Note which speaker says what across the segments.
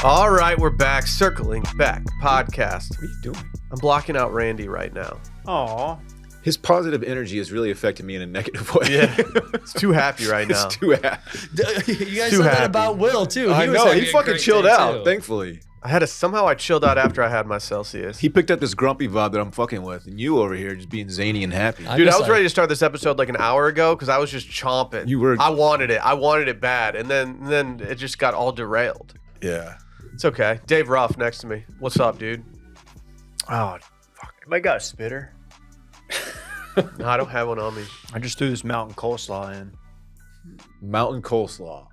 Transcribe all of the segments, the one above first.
Speaker 1: All right, we're back. Circling Back podcast.
Speaker 2: What are you doing?
Speaker 1: I'm blocking out Randy right now.
Speaker 3: Aw.
Speaker 2: His positive energy is really affecting me in a negative way.
Speaker 1: Yeah, it's too happy right now.
Speaker 2: It's too happy.
Speaker 4: You guys
Speaker 1: Too
Speaker 4: said that
Speaker 1: happy.
Speaker 4: about Will too.
Speaker 2: I
Speaker 4: was
Speaker 2: know.
Speaker 4: having
Speaker 2: He
Speaker 4: a
Speaker 2: fucking
Speaker 4: great
Speaker 2: chilled
Speaker 4: day,
Speaker 2: out,
Speaker 4: too.
Speaker 2: thankfully.
Speaker 1: Somehow I chilled out after I had my Celsius.
Speaker 2: He picked up this grumpy vibe that I'm fucking with, and you over here just being zany and happy.
Speaker 1: Dude, I was ready to start this episode like an hour ago because I was just chomping.
Speaker 2: You were.
Speaker 1: I wanted it. I wanted it bad, and then it just got all derailed.
Speaker 2: Yeah.
Speaker 1: It's okay. Dave Ruff next to me. What's up, dude?
Speaker 3: Oh, fuck. I got a spitter.
Speaker 1: No, I don't have one on me.
Speaker 3: I just threw this mountain coleslaw in.
Speaker 2: Mountain coleslaw.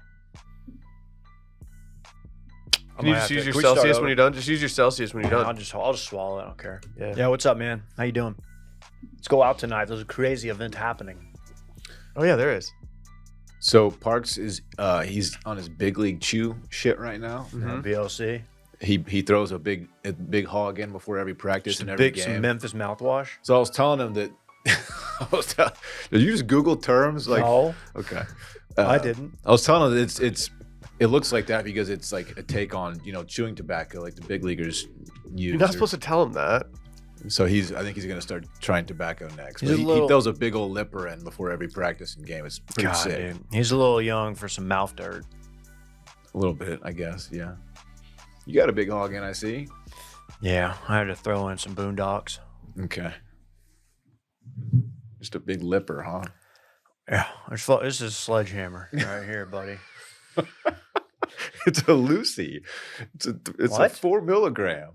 Speaker 1: Can you just use your Celsius when you're done? Just use your Celsius when you're done.
Speaker 3: I'll just swallow it. I don't care.
Speaker 1: Yeah.
Speaker 3: What's up, man? How you doing? Let's go out tonight. There's a crazy event happening.
Speaker 1: Oh yeah, there is.
Speaker 2: So Parks is he's on his big league chew shit right now.
Speaker 1: Mhm.
Speaker 3: BLC.
Speaker 2: He throws a big hog in before every practice and every game.
Speaker 3: Some Memphis mouthwash.
Speaker 2: So I was telling him that. Did you just Google terms like?
Speaker 3: No,
Speaker 2: Okay.
Speaker 3: I didn't.
Speaker 2: I was telling him that it looks like that because it's like a take on chewing tobacco like the big leaguers use.
Speaker 1: You're not supposed to tell him that.
Speaker 2: So I think he's gonna start trying tobacco next.
Speaker 3: He's
Speaker 2: But
Speaker 3: a
Speaker 2: he
Speaker 3: little-
Speaker 2: throws a big old lipper in before every practice and game. It's pretty
Speaker 3: God,
Speaker 2: sick.
Speaker 3: dude. He's a little young for some mouth dirt.
Speaker 2: A little bit, I guess. Yeah. You got a big hog in, I see.
Speaker 3: Yeah, I had to throw in some Boondocks.
Speaker 2: Okay. Just a big lipper, huh?
Speaker 3: Yeah, this is a sledgehammer right here, buddy.
Speaker 2: It's a Lucy. It's a
Speaker 3: What?
Speaker 2: 4 milligram.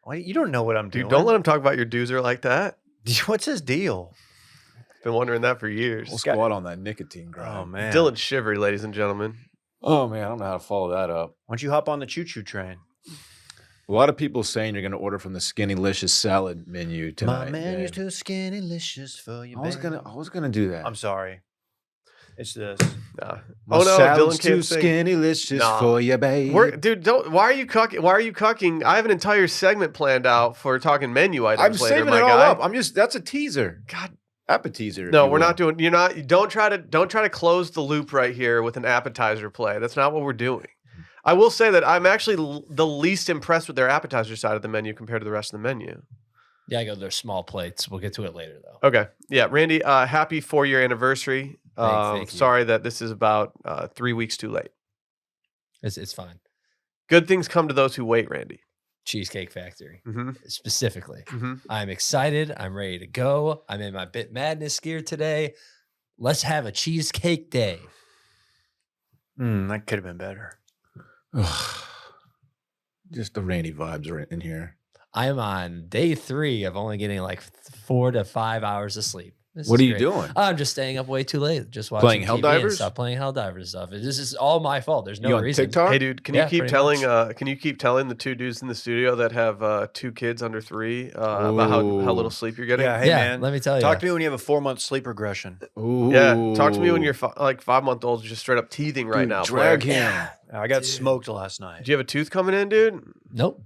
Speaker 3: Why, you don't know what I'm doing.
Speaker 1: Dude, don't let him talk about your doozer like that.
Speaker 3: What's his deal?
Speaker 1: Been wondering that for years.
Speaker 2: We'll squat on that nicotine grind.
Speaker 3: Oh man,
Speaker 1: Dylan Shivery, ladies and gentlemen.
Speaker 2: Oh man, I don't know how to follow that up.
Speaker 3: why don't you hop on the choo-choo train?
Speaker 2: A lot of people saying you're going to order from the Skinny-licious salad menu tonight.
Speaker 3: My man,
Speaker 2: Dave.
Speaker 3: you're too skinny-licious for you,
Speaker 2: I was gonna do that.
Speaker 3: I'm sorry. It's this.
Speaker 1: Nah.
Speaker 2: My
Speaker 1: Oh no,
Speaker 2: salad's
Speaker 1: Dylan
Speaker 2: too
Speaker 1: can't sing.
Speaker 2: skinny-licious
Speaker 1: Nah.
Speaker 2: for you, babe.
Speaker 1: Dude, don't. Why are you cucking? Why are you cucking? I have an entire segment planned out for talking menu items
Speaker 2: I'm
Speaker 1: later,
Speaker 2: saving
Speaker 1: my
Speaker 2: it all
Speaker 1: guy.
Speaker 2: up. That's a teaser.
Speaker 1: God,
Speaker 2: Appetizer.
Speaker 1: no, we're not doing. You're not. Don't try to close the loop right here with an appetizer play. That's not what we're doing. I will say that I'm actually the least impressed with their appetizer side of the menu compared to the rest of the menu.
Speaker 4: Yeah, I go to their small plates. We'll get to it later though.
Speaker 1: Okay. Yeah, Randy, happy 4-year anniversary.
Speaker 4: Thank you.
Speaker 1: Sorry that this is about 3 weeks too late.
Speaker 4: It's fine.
Speaker 1: Good things come to those who wait, Randy.
Speaker 4: Cheesecake Factory
Speaker 1: Mm-hmm.
Speaker 4: specifically.
Speaker 1: Mm-hmm.
Speaker 4: I'm excited. I'm ready to go. I'm in my Bit Madness gear today. Let's have a cheesecake day.
Speaker 3: That could have been better.
Speaker 2: Just the Randy vibes are in here.
Speaker 4: I am on day 3 of only getting like 4 to 5 hours of sleep. This
Speaker 2: What
Speaker 4: is
Speaker 2: are you
Speaker 4: great.
Speaker 2: doing?
Speaker 4: I'm just staying up way too late. Just watching
Speaker 2: Playing
Speaker 4: TV and
Speaker 2: Helldivers?
Speaker 4: stuff, playing Helldivers stuff. This is all my fault. There's no
Speaker 2: You on
Speaker 4: reason.
Speaker 2: TikTok?
Speaker 1: Hey, dude, can
Speaker 4: Yeah,
Speaker 1: you keep
Speaker 4: pretty
Speaker 1: telling?
Speaker 4: much.
Speaker 1: Can you keep telling the two dudes in the studio that have 2 kids under 3 about how little
Speaker 2: Ooh.
Speaker 1: sleep you're getting?
Speaker 3: Yeah, hey
Speaker 4: Yeah,
Speaker 3: man.
Speaker 4: let me tell you.
Speaker 3: Talk to me when you have a 4-month sleep regression.
Speaker 2: Ooh.
Speaker 1: Yeah, talk to me when your 5-month-old's just straight up teething right
Speaker 2: Dude,
Speaker 1: now.
Speaker 2: Drag
Speaker 1: Blair.
Speaker 2: him.
Speaker 3: I got smoked last night.
Speaker 1: Do you have a tooth coming in, dude?
Speaker 4: Nope.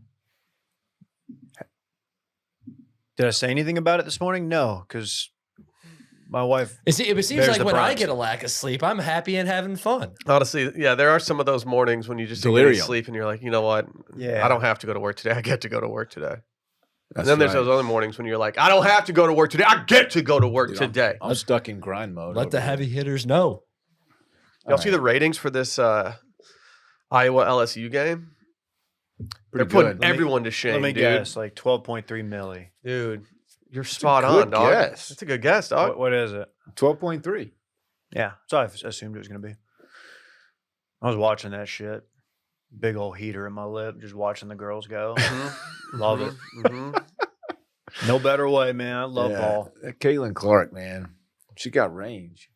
Speaker 3: Did I say anything about it this morning? No, because my wife.
Speaker 4: It seems
Speaker 3: Bears
Speaker 4: like
Speaker 3: the
Speaker 4: when I
Speaker 3: brunt.
Speaker 4: get a lack of sleep, I'm happy and having fun.
Speaker 1: Honestly, yeah, there are some of those mornings when you just don't
Speaker 2: Delirium.
Speaker 1: sleep and you're like, you know what?
Speaker 3: Yeah.
Speaker 1: I don't have to go to work today. I get to go to work today.
Speaker 2: That's
Speaker 1: And then there's
Speaker 2: right.
Speaker 1: those other mornings when you're like, I don't have to go to work today. I get to go to work
Speaker 2: Dude,
Speaker 1: today.
Speaker 2: I'm stuck in grind mode.
Speaker 4: Let the
Speaker 2: over here.
Speaker 4: heavy hitters know.
Speaker 1: Y'all see the ratings for this Iowa LSU game? They're
Speaker 2: Pretty
Speaker 1: putting
Speaker 2: good.
Speaker 1: everyone to shame,
Speaker 3: Let me
Speaker 1: dude.
Speaker 3: guess, like 12.3 milli.
Speaker 1: Dude, you're spot
Speaker 2: good
Speaker 1: on, dog.
Speaker 2: guess.
Speaker 1: That's a good guess, dog.
Speaker 3: What is it?
Speaker 2: 12.3.
Speaker 3: Yeah, so I assumed it was going to be. I was watching that shit. Big old heater in my lip, just watching the girls go. Love it.
Speaker 1: Mhm.
Speaker 3: No better way, man. I love ball.
Speaker 2: Caitlin Clark, man. She got range.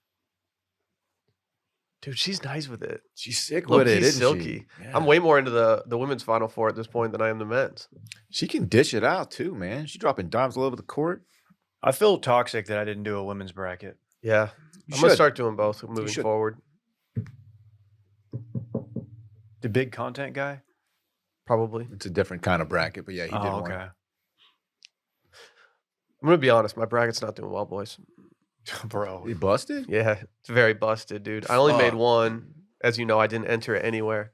Speaker 1: Dude, she's nice with it.
Speaker 2: She's sick
Speaker 1: Low
Speaker 2: with it,
Speaker 1: key
Speaker 2: isn't
Speaker 1: silky.
Speaker 2: she? Yeah.
Speaker 1: I'm way more into the women's Final Four at this point than I am the men's.
Speaker 2: She can dish it out too, man. She dropping dimes all over the court.
Speaker 3: I feel toxic that I didn't do a women's bracket.
Speaker 1: Yeah.
Speaker 2: You
Speaker 1: I'm going to
Speaker 2: should.
Speaker 1: start doing both moving
Speaker 2: should.
Speaker 1: forward.
Speaker 3: The big content guy?
Speaker 1: Probably.
Speaker 2: It's a different kind of bracket, but yeah, he did
Speaker 3: Oh,
Speaker 2: one.
Speaker 3: okay.
Speaker 1: I'm going to be honest. My bracket's not doing well, boys.
Speaker 3: Bro.
Speaker 2: He busted?
Speaker 1: Yeah, it's very busted, dude. I only made
Speaker 2: Fuck.
Speaker 1: one. As you know, I didn't enter it anywhere.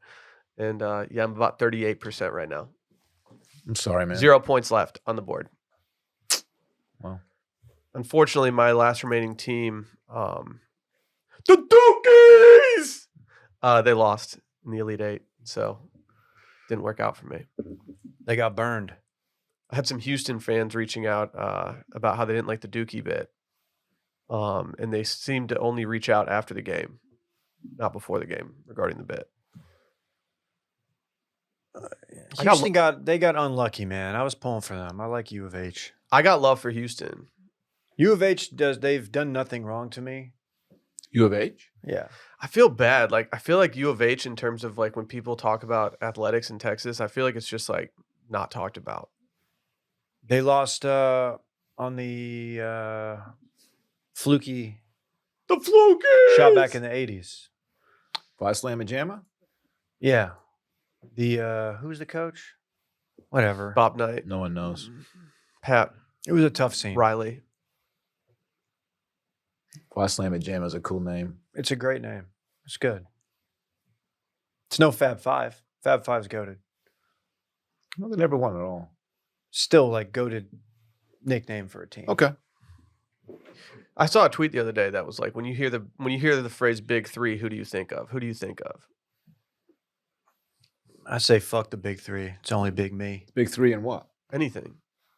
Speaker 1: And yeah, I'm about 38% right now.
Speaker 2: I'm sorry, man.
Speaker 1: 0 points left on the board.
Speaker 2: Well,
Speaker 1: Unfortunately, my last remaining team, the Dukies, they lost in the Elite Eight, so didn't work out for me.
Speaker 3: They got burned.
Speaker 1: I had some Houston fans reaching out about how they didn't like the Dookie bit, and they seemed to only reach out after the game, not before the game, regarding the bit.
Speaker 3: Houston they got unlucky, man. I was pulling for them. I like U of H.
Speaker 1: I got love for Houston.
Speaker 3: U of H they've done nothing wrong to me.
Speaker 2: U of H?
Speaker 3: Yeah.
Speaker 1: I feel bad. Like I feel like U of H in terms of like when people talk about athletics in Texas, I feel like it's just like not talked about.
Speaker 3: They lost on the fluky
Speaker 1: The Flukies
Speaker 3: shot back in the 80s.
Speaker 2: Five Slam and Jamma?
Speaker 3: Yeah. The who's the coach? Whatever.
Speaker 1: Bob Knight,
Speaker 2: No one knows.
Speaker 1: Pat
Speaker 3: It was a tough scene.
Speaker 1: Riley.
Speaker 2: Five Slam and Jamma is a cool name.
Speaker 3: It's a great name. It's good. It's no Fab Five. Fab Five's goated.
Speaker 2: No, they never won at all.
Speaker 3: Still like goated nickname for a team.
Speaker 2: Okay.
Speaker 1: I saw a tweet the other day that was like, when you hear the phrase "Big Three," who do you think of? Who do you think of?
Speaker 3: I say fuck the big three. It's only big me.
Speaker 2: Big three and what?
Speaker 1: Anything?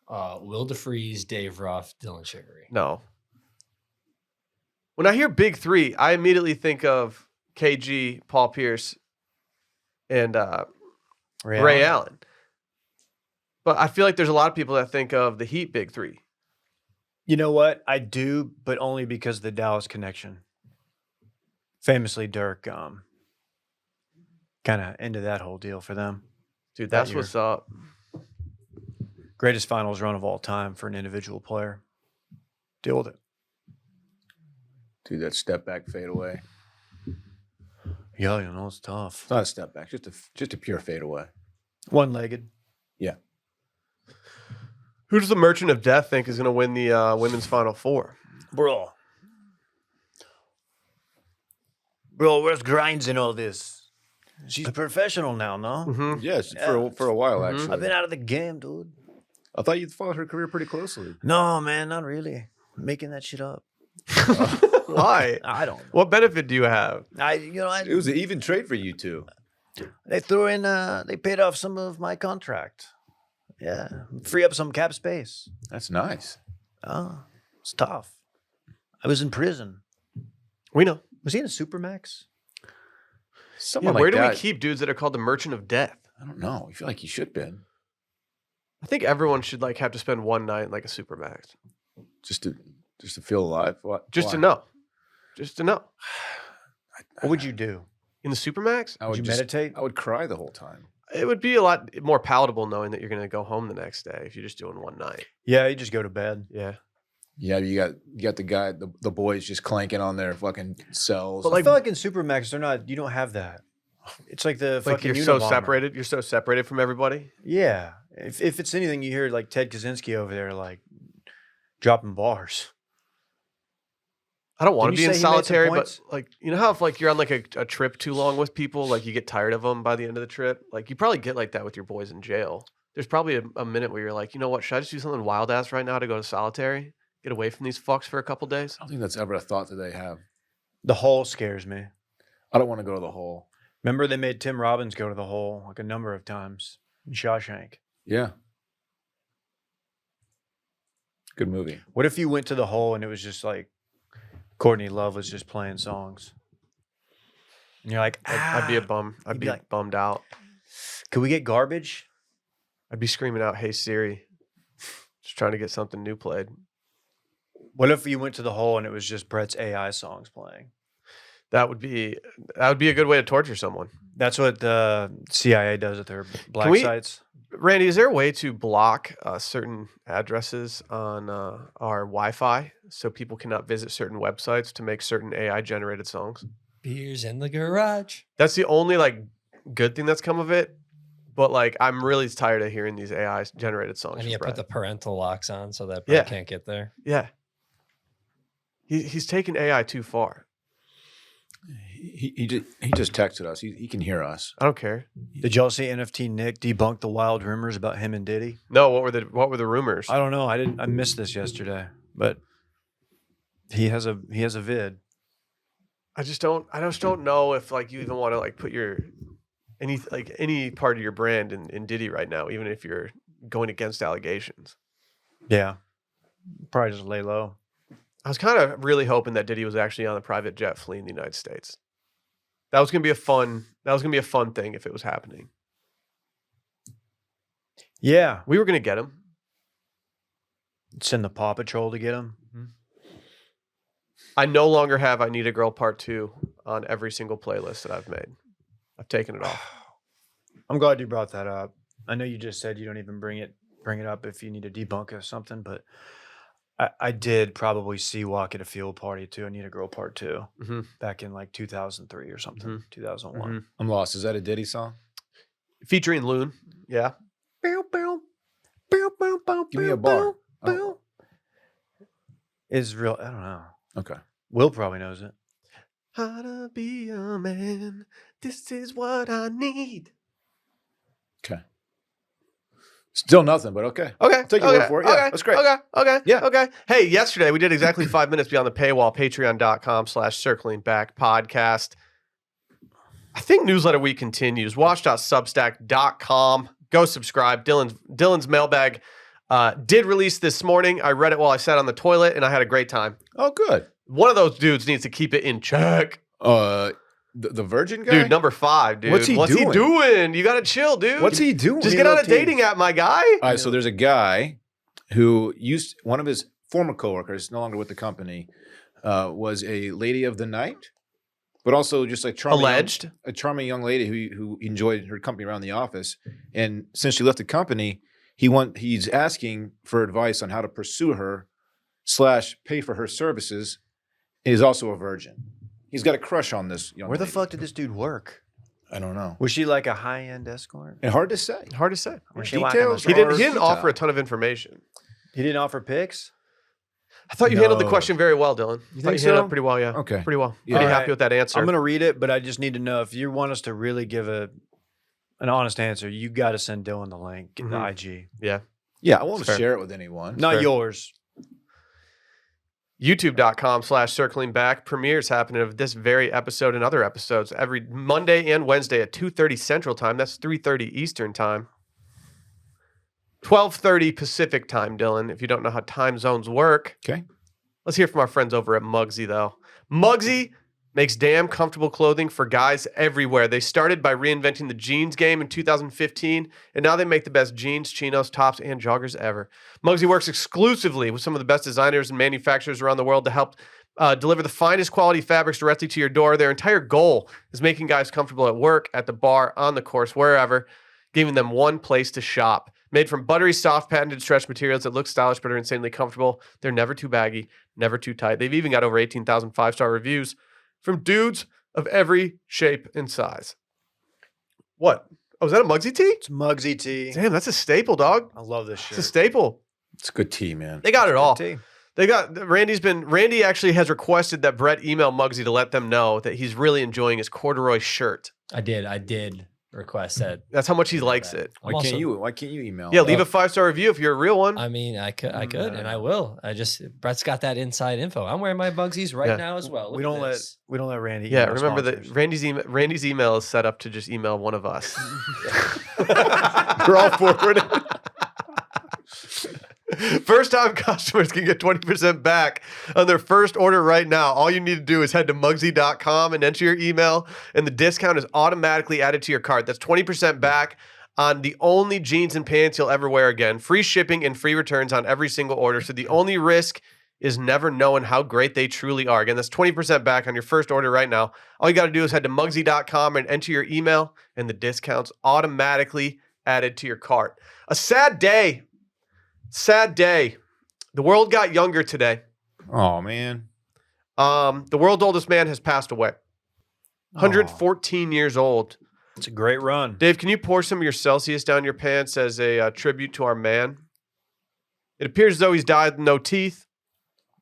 Speaker 4: Will DeFreeze, Dave Ruff, Dylan Chicory.
Speaker 1: No. When I hear Big Three, I immediately think of KG, Paul Pierce, and Ray Allen. But I feel like there's a lot of people that think of the Heat Big Three.
Speaker 3: You know what? I do, but only because of the Dallas connection. Famously, Dirk kind of ended that whole deal for them.
Speaker 1: Dude,
Speaker 3: That
Speaker 1: that's
Speaker 3: year.
Speaker 1: what's up.
Speaker 3: Greatest finals run of all time for an individual player. Deal with it.
Speaker 2: Dude, that step back fade away.
Speaker 3: Yeah, you know, it's tough.
Speaker 2: It's not a step back, just a pure fade away.
Speaker 3: One-legged.
Speaker 2: Yeah.
Speaker 1: Who does the Merchant of Death think is going to win the women's Final Four?
Speaker 3: Bro, where's Grinds in all this? She's professional now, no?
Speaker 1: Mm-hmm.
Speaker 2: Yes,
Speaker 3: Yeah.
Speaker 2: for a while
Speaker 1: Mhm.
Speaker 2: actually.
Speaker 3: I've been out of the game, dude.
Speaker 2: I thought you'd followed her career pretty closely.
Speaker 3: No, man, not really. I'm making that shit up.
Speaker 1: Why?
Speaker 3: I don't know.
Speaker 1: What benefit do you have?
Speaker 2: It was an even trade for you two.
Speaker 3: They threw in, they paid off some of my contract. Yeah, free up some cap space.
Speaker 2: That's nice.
Speaker 3: Oh, it's tough. I was in prison.
Speaker 1: We know.
Speaker 3: Was he in a Supermax?
Speaker 1: Yeah,
Speaker 2: Someone
Speaker 1: where
Speaker 2: like
Speaker 1: do
Speaker 2: that.
Speaker 1: we keep dudes that are called the Merchant of Death?
Speaker 2: I don't know. I feel like you should been
Speaker 1: I think everyone should like have to spend one night in like a Supermax.
Speaker 2: just to feel alive. What?
Speaker 1: Just to
Speaker 2: Why?
Speaker 1: know. Just to know.
Speaker 3: What would you do?
Speaker 1: In the Supermax?
Speaker 2: I
Speaker 3: Would
Speaker 2: would
Speaker 3: you
Speaker 2: just
Speaker 3: meditate?
Speaker 2: I would cry the whole time.
Speaker 1: It would be a lot more palatable knowing that you're going to go home the next day if you're just doing one night.
Speaker 3: Yeah, you just go to bed.
Speaker 1: Yeah.
Speaker 2: Yeah, you got the guy, the boys just clanking on their fucking cells.
Speaker 1: But
Speaker 3: I feel like in Supermax, they're not. You don't have that. It's like the
Speaker 1: Like
Speaker 3: fucking
Speaker 1: you're so
Speaker 3: Unabomber.
Speaker 1: separated. You're so separated from everybody.
Speaker 3: Yeah. If it's anything, you hear like Ted Kaczynski over there, like dropping bars.
Speaker 1: I don't want to
Speaker 3: Didn't
Speaker 1: be
Speaker 3: you
Speaker 1: in
Speaker 3: say he made some
Speaker 1: solitary, but
Speaker 3: points?
Speaker 1: like you know how if like you're on like a trip too long with people, like you get tired of them by the end of the trip. Like you probably get like that with your boys in jail. There's probably a minute where you're like, you know what? Should I just do something wild ass right now to go to solitary, get away from these fucks for a couple days?
Speaker 2: I don't think that's ever a thought that they have.
Speaker 3: The hole scares me.
Speaker 2: I don't want to go to the hole.
Speaker 3: Remember they made Tim Robbins go to the hole like a number of times in Shawshank.
Speaker 2: Yeah. Good movie.
Speaker 3: What if you went to the hole and it was just like Courtney Love was just playing songs? And you're like,
Speaker 1: I'd be a bum. I'd
Speaker 3: You'd
Speaker 1: be
Speaker 3: be like-
Speaker 1: bummed out.
Speaker 3: could we get garbage?
Speaker 1: I'd be screaming out, "Hey Siri!" Just trying to get something new played.
Speaker 3: What if you went to the hole and it was just Brett's AI songs playing?
Speaker 1: That would be a good way to torture someone.
Speaker 3: That's what the CIA does at their black
Speaker 1: we-
Speaker 3: sites.
Speaker 1: Randy, is there a way to block certain addresses on our Wi-Fi so people cannot visit certain websites to make certain AI-generated songs?
Speaker 4: Beers in the garage.
Speaker 1: That's the only like good thing that's come of it. But like, I'm really tired of hearing these AI-generated songs.
Speaker 4: And
Speaker 1: from
Speaker 4: you put
Speaker 1: Brett.
Speaker 4: the parental locks on so that
Speaker 1: Yeah.
Speaker 4: Brett can't get there.
Speaker 1: Yeah, he's taken AI too far.
Speaker 2: He just texted us. He can hear us.
Speaker 1: I don't care.
Speaker 3: Did y'all see NFT Nick debunk the wild rumors about him and Diddy?
Speaker 1: No, what were the rumors?
Speaker 3: I don't know. I missed this yesterday, but he has a vid.
Speaker 1: I just don't know if like you even want to like put your any part of your brand in Diddy right now, even if you're going against allegations.
Speaker 3: Yeah, probably just lay low.
Speaker 1: I was kind of really hoping that Diddy was actually on a private jet fleeing the United States. That was gonna be a fun thing if it was happening.
Speaker 3: Yeah,
Speaker 1: We were gonna get him.
Speaker 3: send the Paw Patrol to get him.
Speaker 1: I no longer have I Need a Girl Part 2 on every single playlist that I've made. I've taken it off.
Speaker 3: I'm glad you brought that up. I know you just said you don't even bring it up if you need to debunk or something, but I did probably see Walk at a Field Party too. I Need a Girl Part 2 back in like 2003 or something, 2001.
Speaker 2: I'm lost. Is that a Diddy song?
Speaker 1: Featuring Loon. Yeah.
Speaker 2: Give me a bar. Oh,
Speaker 3: Is real. I don't know.
Speaker 2: okay.
Speaker 3: Will probably knows it.
Speaker 1: How to be a man. This is what I need.
Speaker 2: Okay. Still nothing, but okay.
Speaker 1: Okay.
Speaker 2: I'll take your word for it. Yeah,
Speaker 1: okay,
Speaker 2: that's great.
Speaker 1: Okay.
Speaker 2: Yeah.
Speaker 1: Okay. Hey, yesterday we did exactly 5 minutes beyond the paywall. Patreon.com/circlingback podcast. I think Newsletter Week continues. Watch.substack.com. Go subscribe. Dylan's mailbag did release this morning. I read it while I sat on the toilet, and I had a great time.
Speaker 2: Oh, good.
Speaker 1: One of those dudes needs to keep it in check.
Speaker 2: The virgin guy?
Speaker 1: Dude, number 5, dude.
Speaker 2: What's he
Speaker 1: doing? You got to chill, dude.
Speaker 2: What's he doing?
Speaker 1: Just get on a dating app, my guy.
Speaker 2: All right, so there's a guy who one of his former coworkers, no longer with the company, was a lady of the night, but also just like a charming young lady who enjoyed her company around the office. And since she left the company, he's asking for advice on how to pursue her / pay for her services. He's also a virgin. He's got a crush on this young
Speaker 3: Where the
Speaker 2: lady.
Speaker 3: fuck did this dude work?
Speaker 2: I don't know.
Speaker 3: Was she like a high-end escort?
Speaker 2: And hard to say.
Speaker 1: Hard to say.
Speaker 3: Was she
Speaker 2: Details
Speaker 1: He
Speaker 2: are
Speaker 1: didn't offer a
Speaker 2: futile.
Speaker 1: ton of information.
Speaker 3: He didn't offer pics?
Speaker 1: I thought you handled the
Speaker 2: No.
Speaker 1: question very well, Dylan. I thought
Speaker 2: think
Speaker 1: you handled
Speaker 2: so?
Speaker 1: it pretty well, yeah.
Speaker 2: Okay.
Speaker 1: Pretty well.
Speaker 2: Yeah.
Speaker 1: Pretty
Speaker 3: All
Speaker 1: happy
Speaker 3: right.
Speaker 1: with that answer.
Speaker 3: I'm going to read it, but I just need to know if you want us to really give an honest answer, you got to send Dylan the link, the IG.
Speaker 1: Yeah.
Speaker 2: Yeah, I won't
Speaker 1: Fair.
Speaker 2: share it with anyone.
Speaker 3: Not
Speaker 1: fair.
Speaker 3: yours.
Speaker 1: YouTube.com/circling back premieres happening of this very episode and other episodes every Monday and Wednesday at 2:30 Central Time. That's 3:30 Eastern Time. 12:30 Pacific Time, Dylan, if you don't know how time zones work.
Speaker 2: Okay.
Speaker 1: Let's hear from our friends over at Muggsy, though. Muggsy makes damn comfortable clothing for guys everywhere. They started by reinventing the jeans game in 2015, and now they make the best jeans, chinos, tops, and joggers ever. Muggsy works exclusively with some of the best designers and manufacturers around the world to help deliver the finest quality fabrics directly to your door. Their entire goal is making guys comfortable at work, at the bar, on the course, wherever, giving them one place to shop. Made from buttery, soft, patented stretch materials that look stylish but are insanely comfortable. They're never too baggy, never too tight. They've even got over 18,000 5-star reviews from dudes of every shape and size. What? Oh, is that a Muggsy tee?
Speaker 3: It's Muggsy tea.
Speaker 1: Damn, that's a staple, dog.
Speaker 3: I love this
Speaker 1: It's
Speaker 3: shit.
Speaker 1: a staple.
Speaker 2: It's good tea, man.
Speaker 1: They got it all.
Speaker 3: Tea.
Speaker 1: They got Randy actually has requested that Brett email Muggsy to let them know that he's really enjoying his corduroy shirt.
Speaker 4: I did request that.
Speaker 1: That's how much he likes it.
Speaker 2: Why can't you email?
Speaker 1: Yeah, leave a 5-star review if you're a real one.
Speaker 4: I mean, I could, and I will. Brett's got that inside info. I'm wearing my Bugsies right
Speaker 1: Yeah.
Speaker 4: now as well.
Speaker 3: We
Speaker 4: Look
Speaker 3: don't
Speaker 4: at
Speaker 3: let
Speaker 4: this.
Speaker 3: Randy.
Speaker 1: Yeah,
Speaker 3: email
Speaker 1: remember that
Speaker 3: sponsors.
Speaker 1: Randy's email is set up to just email one of us.
Speaker 2: We're all forwarded.
Speaker 1: First time customers can get 20% back on their first order right now. All you need to do is head to Muggsy.com and enter your email, and the discount is automatically added to your cart. That's 20% back on the only jeans and pants you'll ever wear again. Free shipping and free returns on every single order. So the only risk is never knowing how great they truly are. Again, that's 20% back on your first order right now. All you got to do is head to Muggsy.com and enter your email, and the discount's automatically added to your cart. A sad day. Sad day. The world got younger today.
Speaker 2: Oh man.
Speaker 1: The world's oldest man has passed away. 114 years old.
Speaker 3: It's a great run.
Speaker 1: Dave, can you pour some of your Celsius down your pants as a tribute to our man? It appears as though he's died with no teeth.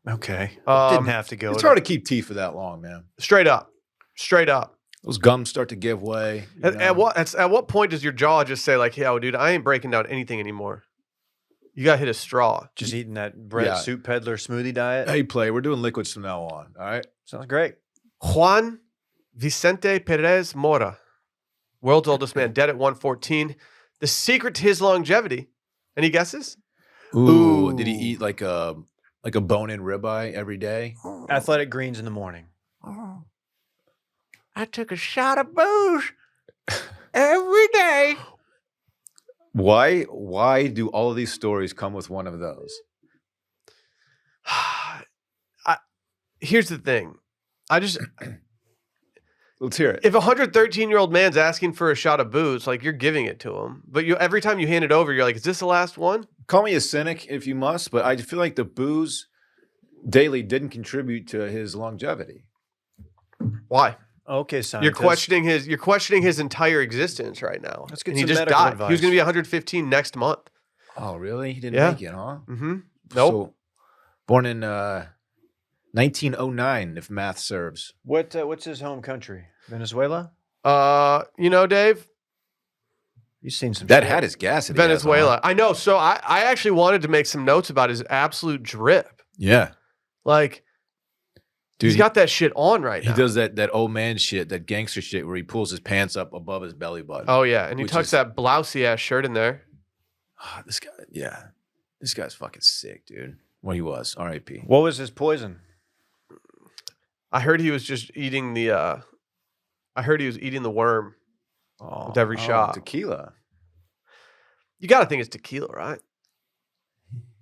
Speaker 3: Okay.
Speaker 1: Um,
Speaker 3: Didn't have to go.
Speaker 2: It's hard to keep tea for that long, man.
Speaker 1: Straight up. Straight up.
Speaker 2: Those gums start to give way.
Speaker 1: At what point does your jaw just say like, "Yo, dude, I ain't breaking down anything anymore"? You got to hit a straw.
Speaker 3: Just eating that Brett Soup Peddler smoothie diet.
Speaker 2: Hey, play. We're doing liquids from now on. All right.
Speaker 3: Sounds great.
Speaker 1: Juan Vicente Perez Mora, world's oldest man, dead at 114. The secret to his longevity. Any guesses?
Speaker 2: Ooh. Did he eat like a bone-in ribeye every day?
Speaker 3: Athletic greens in the morning.
Speaker 1: I took a shot of booze every day.
Speaker 2: Why do all of these stories come with one of those?
Speaker 1: Here's the thing.
Speaker 2: Let's hear it.
Speaker 1: If a 113-year-old man's asking for a shot of booze, like you're giving it to him. But every time you hand it over, you're like, is this the last one?
Speaker 2: Call me a cynic if you must, but I feel like the booze daily didn't contribute to his longevity.
Speaker 1: Why?
Speaker 3: Okay, son.
Speaker 1: You're questioning his entire existence right now.
Speaker 3: Let's get
Speaker 1: and he
Speaker 3: some
Speaker 1: just
Speaker 3: medical
Speaker 1: died.
Speaker 3: advice.
Speaker 1: He was going to be 115 next month.
Speaker 2: Oh, really? He didn't
Speaker 1: Yeah.
Speaker 2: make it, huh?
Speaker 1: Mm-hmm. Nope.
Speaker 2: So, born in 1909, if math serves.
Speaker 3: What's his home country? Venezuela?
Speaker 1: Dave,
Speaker 3: You've seen some
Speaker 2: That
Speaker 3: shit.
Speaker 2: had his gas.
Speaker 1: Venezuela. I know. So I actually wanted to make some notes about his absolute drip.
Speaker 2: Yeah.
Speaker 1: Like,
Speaker 2: Dude,
Speaker 1: he's got that shit on right now.
Speaker 2: He does that old man shit, that gangster shit where he pulls his pants up above his belly button.
Speaker 1: Oh, yeah. And he
Speaker 2: Which
Speaker 1: tucks
Speaker 2: is-
Speaker 1: that blousey ass shirt in there.
Speaker 2: This guy, yeah. This guy's fucking sick, dude. Well, he was. R.I.P.
Speaker 3: What was his poison?
Speaker 1: I heard he was just eating the worm with every shot.
Speaker 2: Tequila.
Speaker 1: You got to think it's tequila, right?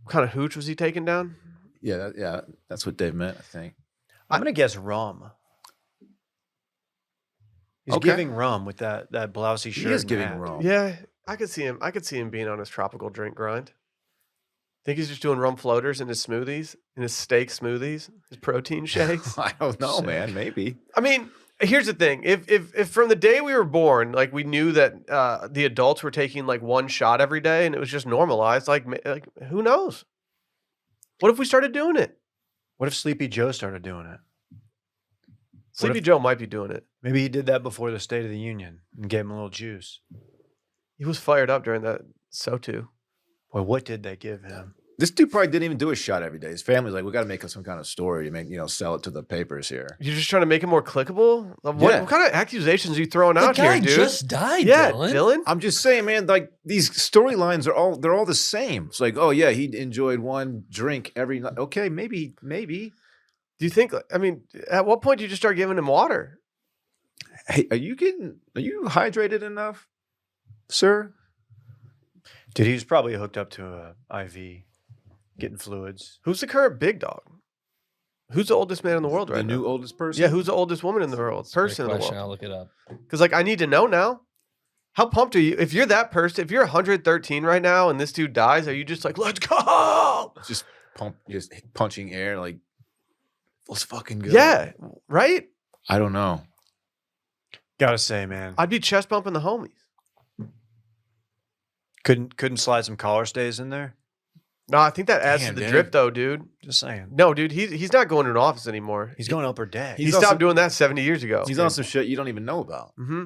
Speaker 1: What kind of hooch was he taking down?
Speaker 2: Yeah, that's what Dave meant, I think.
Speaker 3: I'm going to guess rum. He's
Speaker 2: Okay.
Speaker 3: giving rum with that blousey shirt.
Speaker 2: He is
Speaker 3: and
Speaker 2: giving
Speaker 3: hat.
Speaker 2: rum.
Speaker 1: Yeah, I could see him being on his tropical drink grind. Think he's just doing rum floaters in his smoothies, in his steak smoothies, his protein shakes.
Speaker 2: I don't know,
Speaker 3: Sick.
Speaker 2: man. Maybe.
Speaker 1: I mean, here's the thing: if from the day we were born, like we knew that the adults were taking like one shot every day, and it was just normalized, like who knows? What if we started doing it?
Speaker 3: What if Sleepy Joe started doing it?
Speaker 1: Sleepy Joe might be doing it.
Speaker 3: Maybe he did that before the State of the Union and gave him a little juice.
Speaker 1: He was fired up during that. So too.
Speaker 3: Boy, what did they give him?
Speaker 2: This dude probably didn't even do a shot every day. His family's like, we got to make up some kind of story to make, sell it to the papers here.
Speaker 1: You're just trying to make it more clickable? What
Speaker 2: Yeah.
Speaker 1: kind of accusations are you throwing
Speaker 4: The
Speaker 1: out
Speaker 4: guy
Speaker 1: here, dude?
Speaker 4: just died,
Speaker 1: Yeah,
Speaker 4: Dylan.
Speaker 1: Dylan.
Speaker 2: I'm just saying, man, like these storylines they're all the same. It's like, oh yeah, he enjoyed one drink every night. Okay, maybe.
Speaker 1: Do you think? I mean, at what point do you just start giving him water?
Speaker 2: Hey, are you hydrated enough, sir?
Speaker 3: Dude, he was probably hooked up to a IV, getting fluids.
Speaker 1: Who's the current big dog? Who's the oldest man in the world right
Speaker 2: The
Speaker 1: now?
Speaker 2: new oldest person?
Speaker 1: Yeah, who's the oldest woman in the world?
Speaker 4: Great
Speaker 1: Person in the
Speaker 4: question.
Speaker 1: world?
Speaker 4: I'll look it up.
Speaker 1: Because like I need to know now. How pumped are you? If you're that person, if you're 113 right now and this dude dies, are you just like, let's go?
Speaker 2: Just punching air like, let's fucking go.
Speaker 1: Yeah, right?
Speaker 2: I don't know.
Speaker 3: Gotta say, man,
Speaker 1: I'd be chest bumping the homies.
Speaker 3: couldn't slide some collar stays in there.
Speaker 1: No, I think that adds
Speaker 2: Damn,
Speaker 1: to the
Speaker 2: Dave.
Speaker 1: drip though, dude.
Speaker 3: Just saying,
Speaker 1: No, dude, he's not going to an office anymore.
Speaker 3: he's going upper deck.
Speaker 1: He
Speaker 2: He's
Speaker 1: stopped
Speaker 2: also-
Speaker 1: doing that 70 years ago.
Speaker 2: He's on some shit you don't even know about.
Speaker 1: Mm-hmm.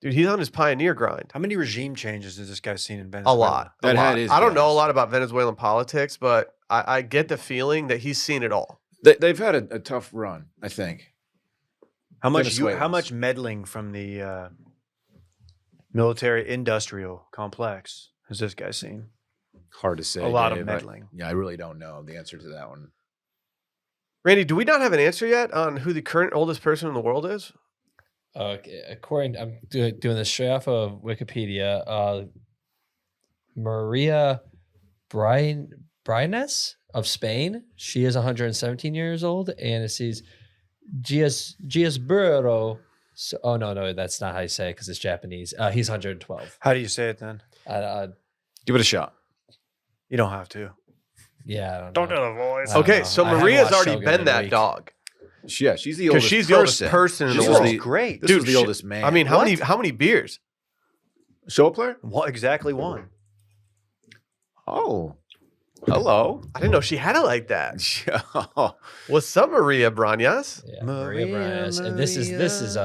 Speaker 1: Dude, he's on his pioneer grind.
Speaker 3: How many regime changes has this guy seen in
Speaker 1: A
Speaker 3: Venezuela?
Speaker 1: lot.
Speaker 2: That
Speaker 1: a
Speaker 2: hat
Speaker 1: lot.
Speaker 2: is
Speaker 1: I don't know a
Speaker 2: gas.
Speaker 1: lot about Venezuelan politics, but I get the feeling that he's seen it all.
Speaker 2: They've had a tough run, I think.
Speaker 3: How much
Speaker 2: Venezuelans.
Speaker 3: meddling from the military industrial complex has this guy seen?
Speaker 2: Hard to say.
Speaker 3: A lot of
Speaker 2: Dave.
Speaker 3: meddling.
Speaker 2: I really don't know the answer to that one.
Speaker 1: Randy, do we not have an answer yet on who the current oldest person in the world is?
Speaker 4: Okay, I'm doing this straight off of Wikipedia. Maria Brines of Spain. She is 117 years old, and it says Giasburo. So, oh no, that's not how you say it because it's Japanese. He's 112.
Speaker 3: How do you say it then?
Speaker 2: Give it a shot.
Speaker 3: You don't have to.
Speaker 4: Yeah, I don't know.
Speaker 3: the voice.
Speaker 4: I don't
Speaker 1: Okay,
Speaker 4: know.
Speaker 1: so
Speaker 4: I haven't
Speaker 1: Maria's
Speaker 4: watched
Speaker 1: already
Speaker 4: Shogun
Speaker 1: been
Speaker 4: in a
Speaker 1: that
Speaker 4: week.
Speaker 1: dog
Speaker 2: Yeah, she's the
Speaker 1: because
Speaker 2: oldest
Speaker 1: she's the oldest person in the
Speaker 2: This
Speaker 1: world.
Speaker 2: was the-
Speaker 3: Great.
Speaker 2: This
Speaker 1: Dude,
Speaker 2: was the
Speaker 1: she-
Speaker 2: oldest man.
Speaker 1: I mean, how
Speaker 3: What?
Speaker 1: many beers?
Speaker 2: show player?
Speaker 3: What exactly one?
Speaker 2: Oh. Hello.
Speaker 1: I didn't know she had it like that.
Speaker 2: Yeah.
Speaker 1: What's up, Maria Brañas?
Speaker 4: Yeah, Maria Brañas. And this is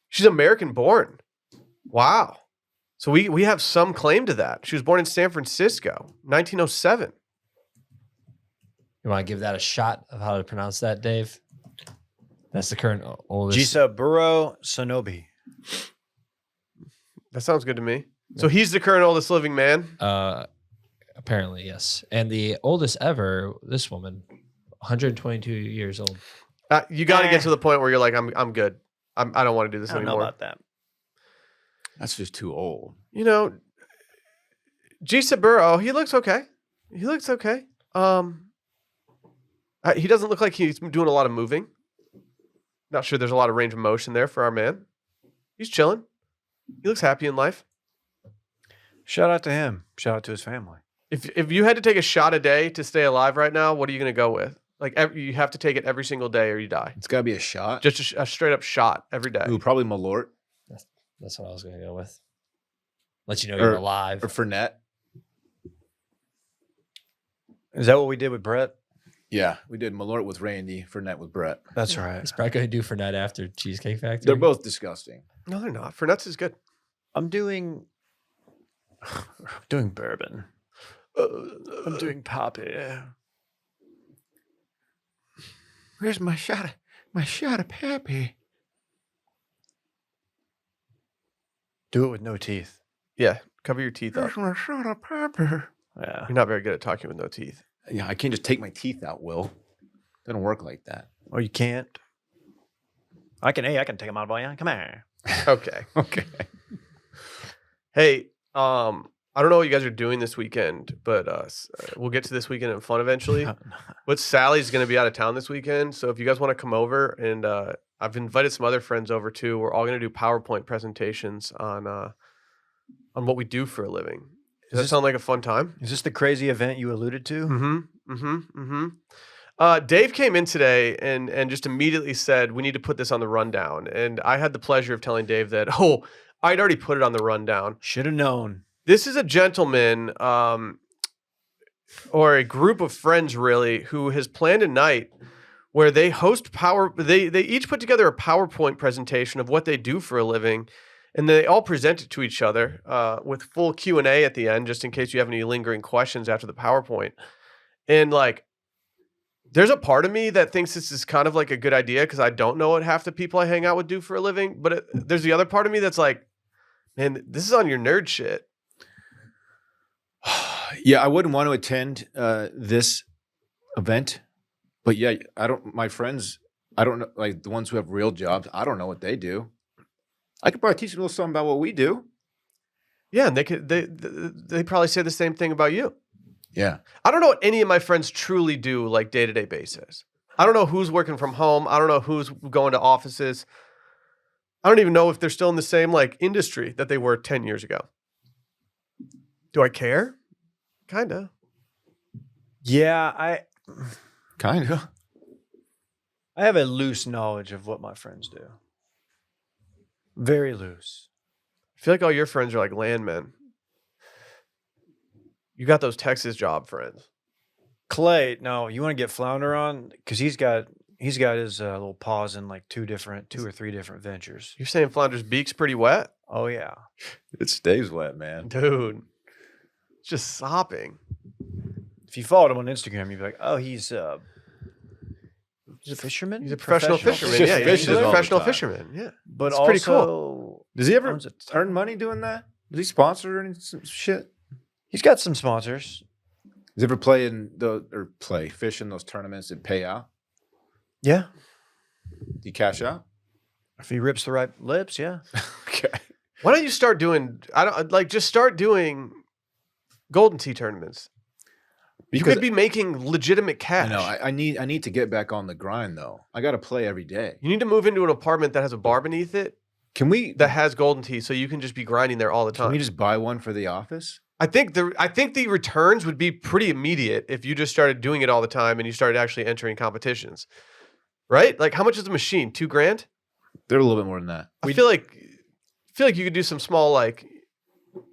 Speaker 1: She's American born. Wow. So we have some claim to that. She was born in San Francisco, 1907.
Speaker 4: You want to give that a shot of how to pronounce that, Dave? That's the current oldest.
Speaker 3: Jisaburo Sonobe.
Speaker 1: That sounds good to me. So he's the current oldest living man.
Speaker 4: Apparently, yes. And the oldest ever, this woman, 122 years old.
Speaker 1: You got to get to the point where you're like, I'm good. I don't want to do this
Speaker 3: I don't know
Speaker 1: anymore.
Speaker 3: about that.
Speaker 2: That's just too old.
Speaker 1: You know, G. Saburo, he looks okay. He looks okay. He doesn't look like he's doing a lot of moving. Not sure there's a lot of range of motion there for our man. He's chilling. He looks happy in life.
Speaker 3: Shout out to him. Shout out to his family.
Speaker 1: If you had to take a shot a day to stay alive right now, what are you going to go with? Like you have to take it every single day or you die.
Speaker 2: It's got to be a shot.
Speaker 1: Just a straight up shot every day.
Speaker 2: Ooh, probably Malort
Speaker 4: That's what I was going to go with. Let you know you're alive.
Speaker 2: or Fernet.
Speaker 3: Is that what we did with Brett?
Speaker 2: Yeah, we did Malort with Randy, Fernet with Brett.
Speaker 3: That's right.
Speaker 4: He's probably going to do Fernet after Cheesecake Factory.
Speaker 2: They're both disgusting.
Speaker 1: No, they're not. Fernet's is good.
Speaker 3: I'm doing bourbon. I'm doing poppy.
Speaker 2: Where's my shot of Pappy?
Speaker 3: Do it with no teeth.
Speaker 1: Yeah, cover your teeth up.
Speaker 2: my shot of Pappy?
Speaker 3: Yeah.
Speaker 1: You're not very good at talking with no teeth.
Speaker 2: Yeah, I can't just take my teeth out, Will. Doesn't work like that.
Speaker 3: Or you can't. I can take them out, boy. Come here.
Speaker 1: Okay.
Speaker 2: Okay.
Speaker 1: Hey, I don't know what you guys are doing this weekend, but we'll get to this weekend in fun eventually. But Sally's going to be out of town this weekend, so if you guys want to come over, and I've invited some other friends over too. We're all going to do PowerPoint presentations on what we do for a living. Does that sound like a fun time?
Speaker 3: Is this the crazy event you alluded to?
Speaker 1: Dave came in today and just immediately said, we need to put this on the rundown. And I had the pleasure of telling Dave that, I'd already put it on the rundown.
Speaker 3: Should have known.
Speaker 1: This is a gentleman or a group of friends, really, who has planned a night where they host they each put together a PowerPoint presentation of what they do for a living. And they all present it to each other with full Q&A at the end, just in case you have any lingering questions after the PowerPoint. And like, there's a part of me that thinks this is kind of like a good idea because I don't know what half the people I hang out with do for a living. But there's the other part of me that's like, man, this is on your nerd shit.
Speaker 2: Yeah, I wouldn't want to attend this event, but yeah, my friends, I don't know, like the ones who have real jobs, I don't know what they do. I could probably teach them a little something about what we do.
Speaker 1: Yeah, and they probably say the same thing about you.
Speaker 2: Yeah.
Speaker 1: I don't know what any of my friends truly do like day-to-day basis. I don't know who's working from home. I don't know who's going to offices. I don't even know if they're still in the same like industry that they were 10 years ago. Do I care? Kind of.
Speaker 3: Yeah,
Speaker 2: Kind of.
Speaker 3: I have a loose knowledge of what my friends do. Very loose.
Speaker 1: I feel like all your friends are like landmen. You got those Texas job friends.
Speaker 3: Clay, no, you want to get Flounder on? Because he's got his little paws in like two or three different ventures.
Speaker 1: You're saying Flounder's beak's pretty wet?
Speaker 3: Oh, yeah.
Speaker 2: It stays wet, man.
Speaker 1: Dude. It's just sopping.
Speaker 3: If you followed him on Instagram, you'd be like, oh, he's a fisherman?
Speaker 1: He's a professional fisherman.
Speaker 2: Just
Speaker 1: Yeah, he's
Speaker 2: fishes
Speaker 1: a
Speaker 2: all the
Speaker 1: professional
Speaker 2: time.
Speaker 1: fisherman. Yeah.
Speaker 3: But
Speaker 1: It's
Speaker 3: also,
Speaker 1: pretty cool.
Speaker 2: Does he ever
Speaker 3: owns a
Speaker 2: earn money doing that? Does he sponsor any some shit?
Speaker 3: He's got some sponsors.
Speaker 2: Does he ever fish in those tournaments that pay out?
Speaker 3: Yeah.
Speaker 2: Do you cash out?
Speaker 3: If he rips the right lips, yeah.
Speaker 2: Okay.
Speaker 1: Why don't you start doing just start doing Golden Tee tournaments? You
Speaker 2: Because
Speaker 1: could be making legitimate
Speaker 2: I
Speaker 1: cash.
Speaker 2: know I need to get back on the grind though. I got to play every day.
Speaker 1: You need to move into an apartment that has a bar beneath it
Speaker 2: Can we
Speaker 1: that has Golden Tee, so you can just be grinding there all the time.
Speaker 2: Can we just buy one for the office?
Speaker 1: I think the returns would be pretty immediate if you just started doing it all the time and you started actually entering competitions, right? Like, how much is a machine? $2,000?
Speaker 2: They're a little bit more than that.
Speaker 1: I feel like you could do some small like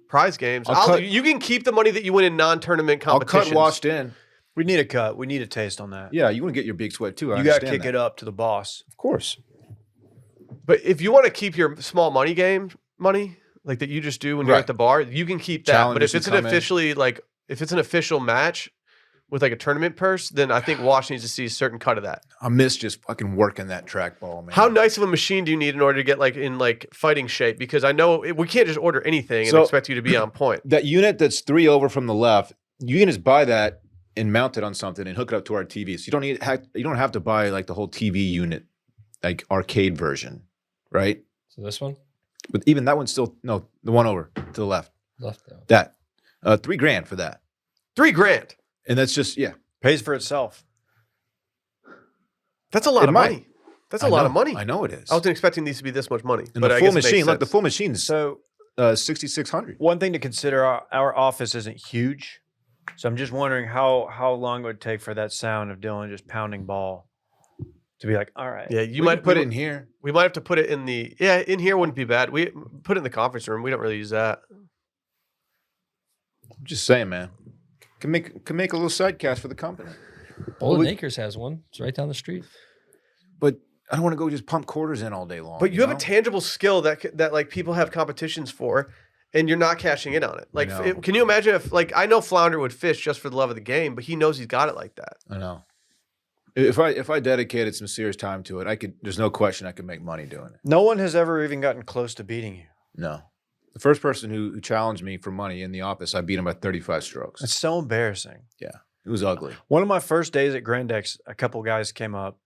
Speaker 1: prize games.
Speaker 2: I'll
Speaker 1: you can keep the money that you win in non-tournament competitions.
Speaker 2: I'll cut washed in.
Speaker 3: We need a cut. We need a taste on that.
Speaker 2: Yeah, you want to get your big sweat too.
Speaker 3: You got to kick it up to the boss.
Speaker 2: Of course.
Speaker 1: But if you want to keep your small money like that you just do when you're at the bar, you can keep that. But if it's if it's an official match with like a tournament purse, then I think Wash needs to see a certain cut of that.
Speaker 2: I miss just fucking working that trackball, man.
Speaker 1: How nice of a machine do you need in order to get like in like fighting shape? Because I know we can't just order anything and expect you to be on point.
Speaker 2: That unit that's 3 over from the left, you can just buy that and mount it on something and hook it up to our TV. So you don't have to buy like the whole TV unit, like arcade version, right?
Speaker 4: So this one?
Speaker 2: But even that one's still the one over to the left.
Speaker 4: Left though.
Speaker 2: That $3,000 for that.
Speaker 1: $3,000.
Speaker 2: And that's just
Speaker 3: Pays for itself.
Speaker 1: That's a lot of money. That's a lot of money.
Speaker 2: I know it is.
Speaker 1: I wasn't expecting these to be this much money.
Speaker 2: And
Speaker 1: but
Speaker 2: the
Speaker 1: I
Speaker 2: full
Speaker 1: guess it
Speaker 2: machine,
Speaker 1: makes
Speaker 2: look, the
Speaker 1: sense.
Speaker 2: full machine is
Speaker 3: So
Speaker 2: $6,600.
Speaker 3: one thing to consider: our office isn't huge, so I'm just wondering how long it would take for that sound of Dylan just pounding ball to be like, all right.
Speaker 1: Yeah,
Speaker 2: You might put it in here.
Speaker 1: We might have to put it in in here wouldn't be bad. We put it in the conference room. We don't really use that.
Speaker 2: I'm just saying, man. Can make a little sidecast for the company.
Speaker 4: Golden Acres has one. It's right down the street.
Speaker 2: But I don't want to go just pump quarters in all day long.
Speaker 1: But you have a tangible skill that like people have competitions for, and you're not cashing in on it. Like, can you imagine if like I know Flounder would fish just for the love of the game, but he knows he's got it like that.
Speaker 2: I know. If I dedicated some serious time to it, there's no question I could make money doing it.
Speaker 3: No one has ever even gotten close to beating you.
Speaker 2: No. The first person who challenged me for money in the office, I beat him by 35 strokes.
Speaker 3: It's so embarrassing.
Speaker 2: Yeah. It was ugly.
Speaker 3: One of my first days at Grandex, a couple guys came up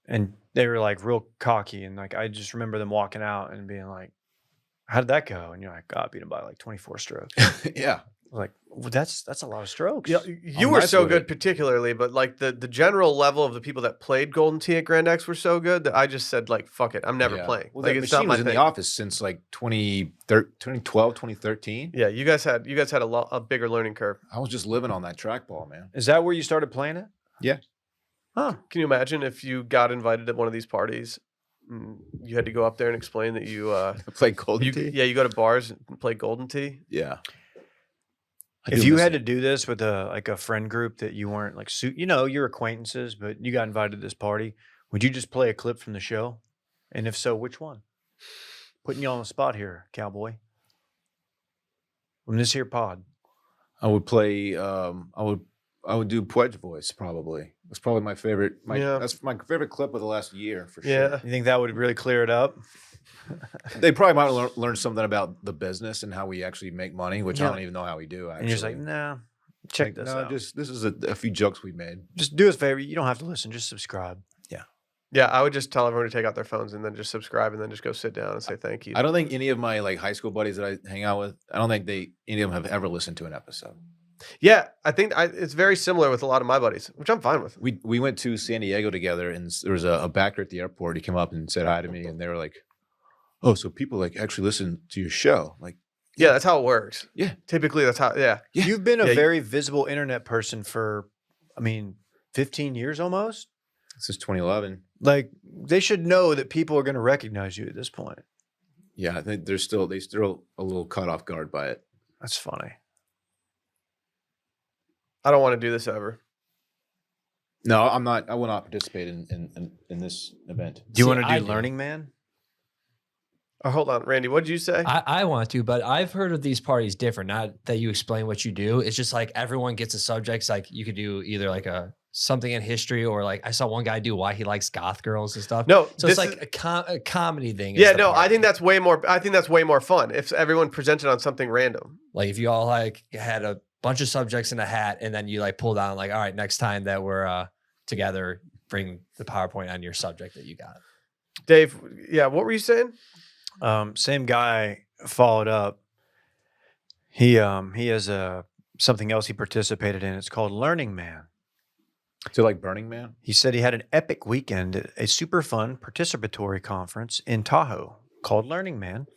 Speaker 3: and they were like real cocky. And like, I just remember them walking out and being like, how did that go? And you're like, God, I beat him by like 24 strokes.
Speaker 2: Yeah.
Speaker 3: Like, well, that's a lot of strokes.
Speaker 1: Yeah, you were so good particularly, but like the general level of the people that played Golden Tee at Grand X were so good that I just said like, fuck it, I'm never playing.
Speaker 2: Well,
Speaker 1: like
Speaker 2: that machine was in the office since like 2012, 2013.
Speaker 1: Yeah, you guys had a bigger learning curve.
Speaker 2: I was just living on that trackball, man.
Speaker 3: Is that where you started playing it?
Speaker 2: Yeah.
Speaker 3: Huh.
Speaker 1: Can you imagine if you got invited at one of these parties? You had to go up there and explain that you
Speaker 2: played Golden Tee?
Speaker 1: Yeah, you go to bars and play Golden Tee.
Speaker 2: Yeah.
Speaker 3: If you had to do this with a friend group that you weren't like, your acquaintances, but you got invited to this party, would you just play a clip from the show? And if so, which one? Putting you on the spot here, cowboy. From this here pod.
Speaker 2: I would play. I would do Pledge Voice probably. That's probably my favorite. That's my favorite clip of the last year for sure.
Speaker 1: Yeah.
Speaker 3: You think that would really clear it up?
Speaker 2: They probably might learn something about the business and how we actually make money, which I don't even know how we do. Actually.
Speaker 3: And you're just like, nah, check this out.
Speaker 2: This is a few jokes we made.
Speaker 3: Just do us a favor. You don't have to listen. Just subscribe.
Speaker 1: Yeah, I would just tell everyone to take out their phones and then just subscribe and then just go sit down and say thank you.
Speaker 2: I don't think any of my like high school buddies that I hang out with, I don't think any of them have ever listened to an episode.
Speaker 1: Yeah, I think it's very similar with a lot of my buddies, which I'm fine with.
Speaker 2: We went to San Diego together, and there was a backer at the airport. He came up and said hi to me, and they were like, "Oh, so people like actually listen to your show?" Like,
Speaker 1: yeah, that's how it works.
Speaker 2: Yeah,
Speaker 1: typically that's how. Yeah,
Speaker 3: you've been a very visible internet person for, 15 years almost.
Speaker 2: Since 2011.
Speaker 3: Like, they should know that people are going to recognize you at this point.
Speaker 2: Yeah, I think they're still a little caught off guard by it.
Speaker 3: That's funny.
Speaker 1: I don't want to do this ever.
Speaker 2: No, I'm not. I will not participate in this event.
Speaker 3: Do you want to do Learning Man?
Speaker 1: Oh, hold on, Randy. What did you say?
Speaker 4: I want to, but I've heard of these parties different. Not that you explain what you do. It's just like everyone gets a subject. It's like you could do either like something in history, or like I saw one guy do why he likes goth girls and stuff.
Speaker 1: No,
Speaker 4: so it's like a comedy thing.
Speaker 1: Yeah, no, I think that's way more. I think that's way more fun if everyone presented on something random.
Speaker 4: Like if you all like had a bunch of subjects in a hat, and then you like pull down like, all right, next time that we're together, bring the PowerPoint on your subject that you got.
Speaker 1: Dave, yeah, what were you saying?
Speaker 3: Same guy followed up. He has something else he participated in. It's called Learning Man.
Speaker 2: So like Burning Man?
Speaker 3: He said he had an epic weekend at a super fun participatory conference in Tahoe called Learning Man.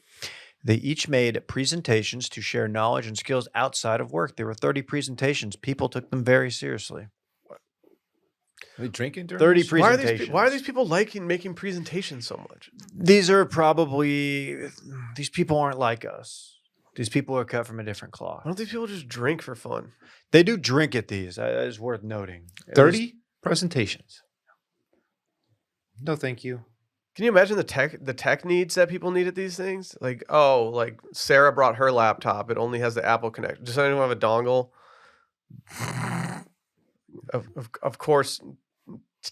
Speaker 3: They each made presentations to share knowledge and skills outside of work. There were 30 presentations. People took them very seriously.
Speaker 2: Are they drinking during
Speaker 3: 30
Speaker 2: this?
Speaker 3: presentations.
Speaker 1: Why are these people making presentations so much?
Speaker 3: These people aren't like us. These people are cut from a different cloth.
Speaker 1: Why don't these people just drink for fun?
Speaker 3: They do drink at these. That is worth noting.
Speaker 2: 30 presentations. No, thank you.
Speaker 1: Can you imagine the tech needs that people need at these things? Like, oh, like Sarah brought her laptop. It only has the Apple Connect. Does anyone have a dongle? Of course,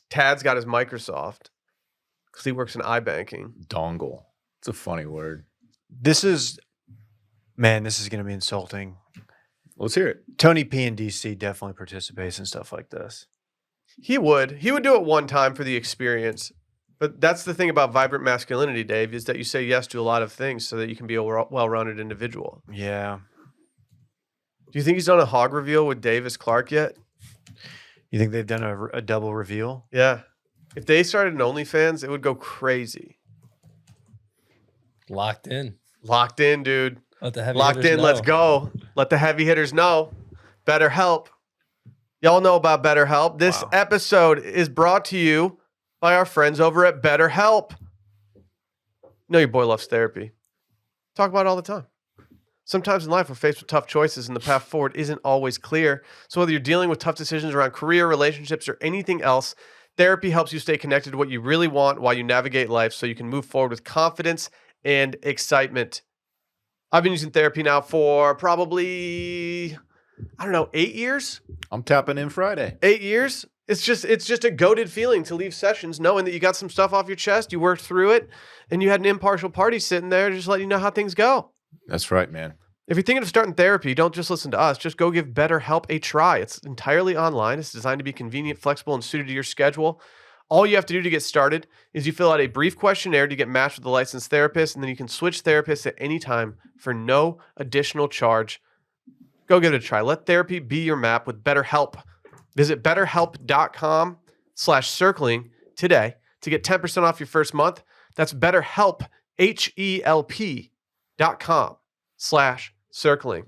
Speaker 1: Tad's got his Microsoft because he works in iBanking.
Speaker 2: Dongle. It's a funny word.
Speaker 3: This is going to be insulting.
Speaker 2: Let's hear it.
Speaker 3: Tony P in DC definitely participates in stuff like this.
Speaker 1: He would do it one time for the experience. But that's the thing about vibrant masculinity, Dave, is that you say yes to a lot of things so that you can be a well-rounded individual.
Speaker 3: Yeah.
Speaker 1: Do you think he's done a hog reveal with Davis Clark yet?
Speaker 3: You think they've done a double reveal?
Speaker 1: Yeah. If they started an OnlyFans, it would go crazy.
Speaker 4: Locked in.
Speaker 1: Locked in, dude.
Speaker 4: Let the heavy
Speaker 1: Locked
Speaker 4: hitters
Speaker 1: in,
Speaker 4: know.
Speaker 1: let's go. Let the heavy hitters know. BetterHelp. Y'all know about BetterHelp. This episode is brought to you by our friends over at BetterHelp. You know your boy loves therapy. Talk about it all the time. Sometimes in life, we're faced with tough choices and the path forward isn't always clear. So whether you're dealing with tough decisions around career, relationships, or anything else, therapy helps you stay connected to what you really want while you navigate life so you can move forward with confidence and excitement. I've been using therapy now for probably, 8 years?
Speaker 2: I'm tapping in Friday.
Speaker 1: 8 years? It's just a goated feeling to leave sessions knowing that you got some stuff off your chest, you worked through it, and you had an impartial party sitting there to just let you know how things go.
Speaker 2: That's right, man.
Speaker 1: If you're thinking of starting therapy, don't just listen to us. Just go give BetterHelp a try. It's entirely online. It's designed to be convenient, flexible, and suited to your schedule. All you have to do to get started is you fill out a brief questionnaire to get matched with a licensed therapist, and then you can switch therapists at any time for no additional charge. Go give it a try. Let therapy be your map with BetterHelp. Visit BetterHelp.com/circling today to get 10% off your first month. That's BetterHelp, HELP.com/circling.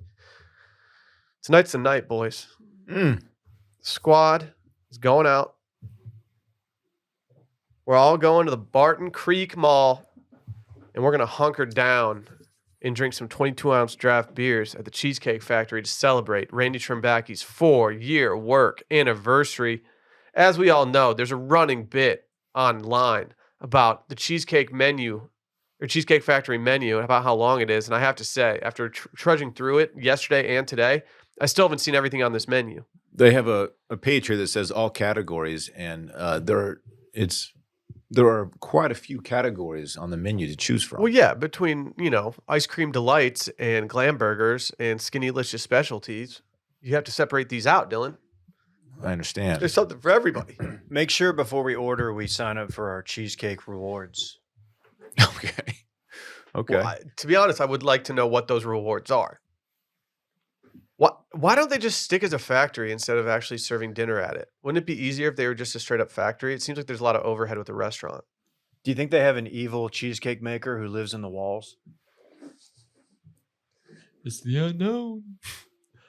Speaker 1: Tonight's the night, boys. Squad is going out. We're all going to the Barton Creek Mall, and we're going to hunker down and drink some 22-ounce draft beers at the Cheesecake Factory to celebrate Randy Trimbacki's 4-year work anniversary. As we all know, there's a running bit online about the Cheesecake menu or Cheesecake Factory menu and about how long it is. And I have to say, after trudging through it yesterday and today, I still haven't seen everything on this menu.
Speaker 2: They have a page here that says all categories, and there are quite a few categories on the menu to choose from.
Speaker 1: Well, yeah, between, ice cream delights and glam burgers and skinny-licious specialties, you have to separate these out, Dylan.
Speaker 2: I understand.
Speaker 1: There's something for everybody.
Speaker 3: Make sure before we order, we sign up for our cheesecake rewards.
Speaker 2: Okay.
Speaker 1: Well, to be honest, I would like to know what those rewards are. Why don't they just stick as a factory instead of actually serving dinner at it? Wouldn't it be easier if they were just a straight up factory? It seems like there's a lot of overhead with the restaurant.
Speaker 3: Do you think they have an evil cheesecake maker who lives in the walls?
Speaker 4: It's the unknown.